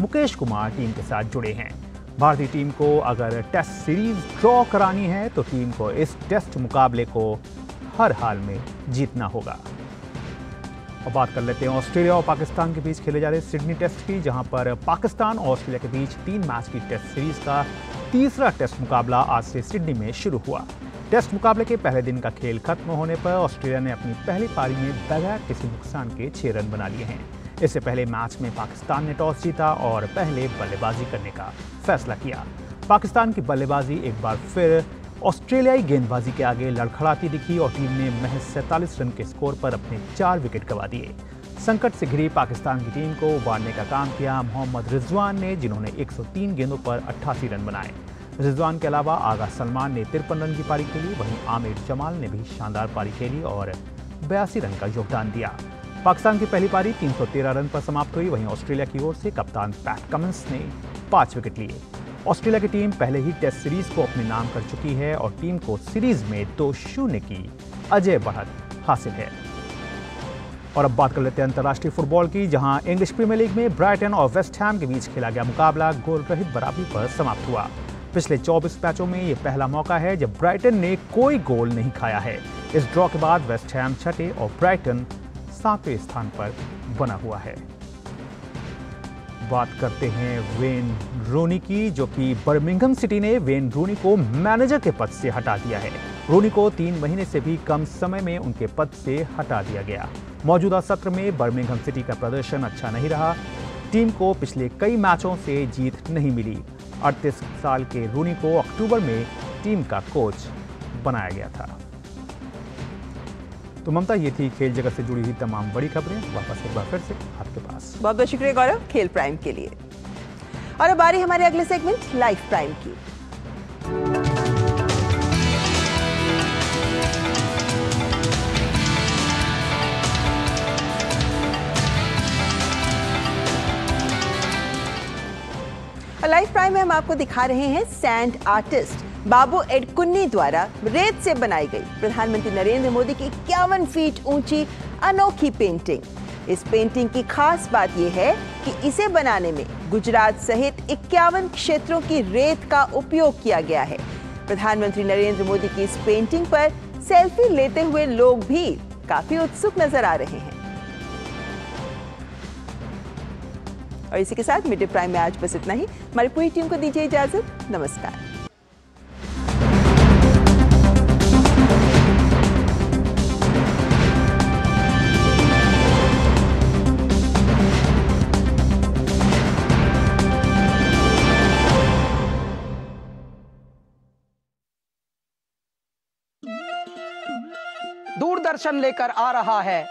[SPEAKER 9] मुकेश कुमार टीम के साथ जुड़े हैं। भारतीय टीम को अगर टेस्ट सीरीज ड्रॉ करानी है तो टीम को इस टेस्ट मुकाबले को हर हाल में जीतना होगा। अब बात कर लेते हैं ऑस्ट्रेलिया और पाकिस्तान के बीच खेले जा रहे सिडनी टेस्ट की, जहां पर पाकिस्तान और ऑस्ट्रेलिया के बीच 3 मैच की टेस्ट सीरीज का तीसरा टेस्ट मुकाबला आज से सिडनी में शुरू हुआ। टेस्ट मुकाबले के पहले दिन का खेल खत्म होने पर ऑस्ट्रेलिया ने अपनी पहली पारी में बगैर किसी नुकसान के 6 रन बना लिए हैं। इससे पहले मैच में पाकिस्तान ने टॉस जीता और पहले बल्लेबाजी करने का फैसला किया। पाकिस्तान की बल्लेबाजी एक बार फिर ऑस्ट्रेलियाई गेंदबाजी के आगे लड़खड़ाती दिखी और टीम ने महज 47 रन के स्कोर पर अपने 4 विकेट गंवा दिए। संकट से घिरी पाकिस्तान की टीम को उबारने का काम किया मोहम्मद रिजवान ने, जिन्होंने 103 गेंदों पर 88 रन बनाए। रिजवान के अलावा आगा सलमान ने 53 रन की पारी खेली। वहीं आमिर जमाल ने भी शानदार पारी खेली और 82 रन का योगदान दिया। पाकिस्तान की पहली पारी 313 रन पर समाप्त हुई। वहीं ऑस्ट्रेलिया की ओर से कप्तान पैट कमिंस ने 5 विकेट लिए। ऑस्ट्रेलिया की टीम पहले ही टेस्ट सीरीज को अपने नाम कर चुकी है और टीम को सीरीज में 2-0 की अजय बढ़त हासिल है। और अब बात कर लेते हैं अंतर्राष्ट्रीय फुटबॉल की, जहां इंग्लिश प्रीमियर लीग में ब्राइटन और वेस्ट हैम के बीच खेला गया मुकाबला गोल रहित बराबरी पर समाप्त हुआ। पिछले 24 मैचों में ये पहला मौका है जब ब्राइटन ने कोई गोल नहीं खाया है। इस ड्रॉ के बाद वेस्ट हैम 6ठे और ब्राइटन 7वें स्थान पर बना हुआ है। बात करते हैं वेन रूनी की, जो कि बर्मिंघम सिटी ने वेन रूनी को मैनेजर के पद से हटा दिया है। रूनी को 3 महीने से भी कम समय में उनके पद से हटा दिया गया। मौजूदा सत्र में बर्मिंघम सिटी का प्रदर्शन अच्छा नहीं रहा। टीम को पिछले कई मैचों से जीत नहीं मिली। 38 साल के रूनी को अक्टूबर में टीम का कोच बनाया गया था। तो ममता, ये थी खेल जगत से जुड़ी हुई तमाम बड़ी खबरें। वापस एक बार फिर से आपके पास।
[SPEAKER 1] बहुत बहुत शुक्रिया गौरव खेल प्राइम के लिए। और अब बारी हमारे अगले सेगमेंट लाइफ प्राइम की। लाइफ प्राइम में हम आपको दिखा रहे हैं सैंड आर्टिस्ट बाबू एडकुन्नी द्वारा रेत से बनाई गई प्रधानमंत्री नरेंद्र मोदी की 51 फीट ऊंची अनोखी पेंटिंग। इस पेंटिंग की खास बात यह है कि इसे बनाने में गुजरात सहित 51 क्षेत्रों की रेत का उपयोग किया गया है। प्रधानमंत्री नरेंद्र मोदी की इस पेंटिंग पर सेल्फी लेते हुए लोग भी काफी उत्सुक नजर आ रहे हैं। और इसी के साथ मिड डे प्राइम में आज बस इतना ही। हमारी पूरी टीम को दीजिए इजाजत। नमस्कार।
[SPEAKER 10] दूरदर्शन लेकर आ रहा है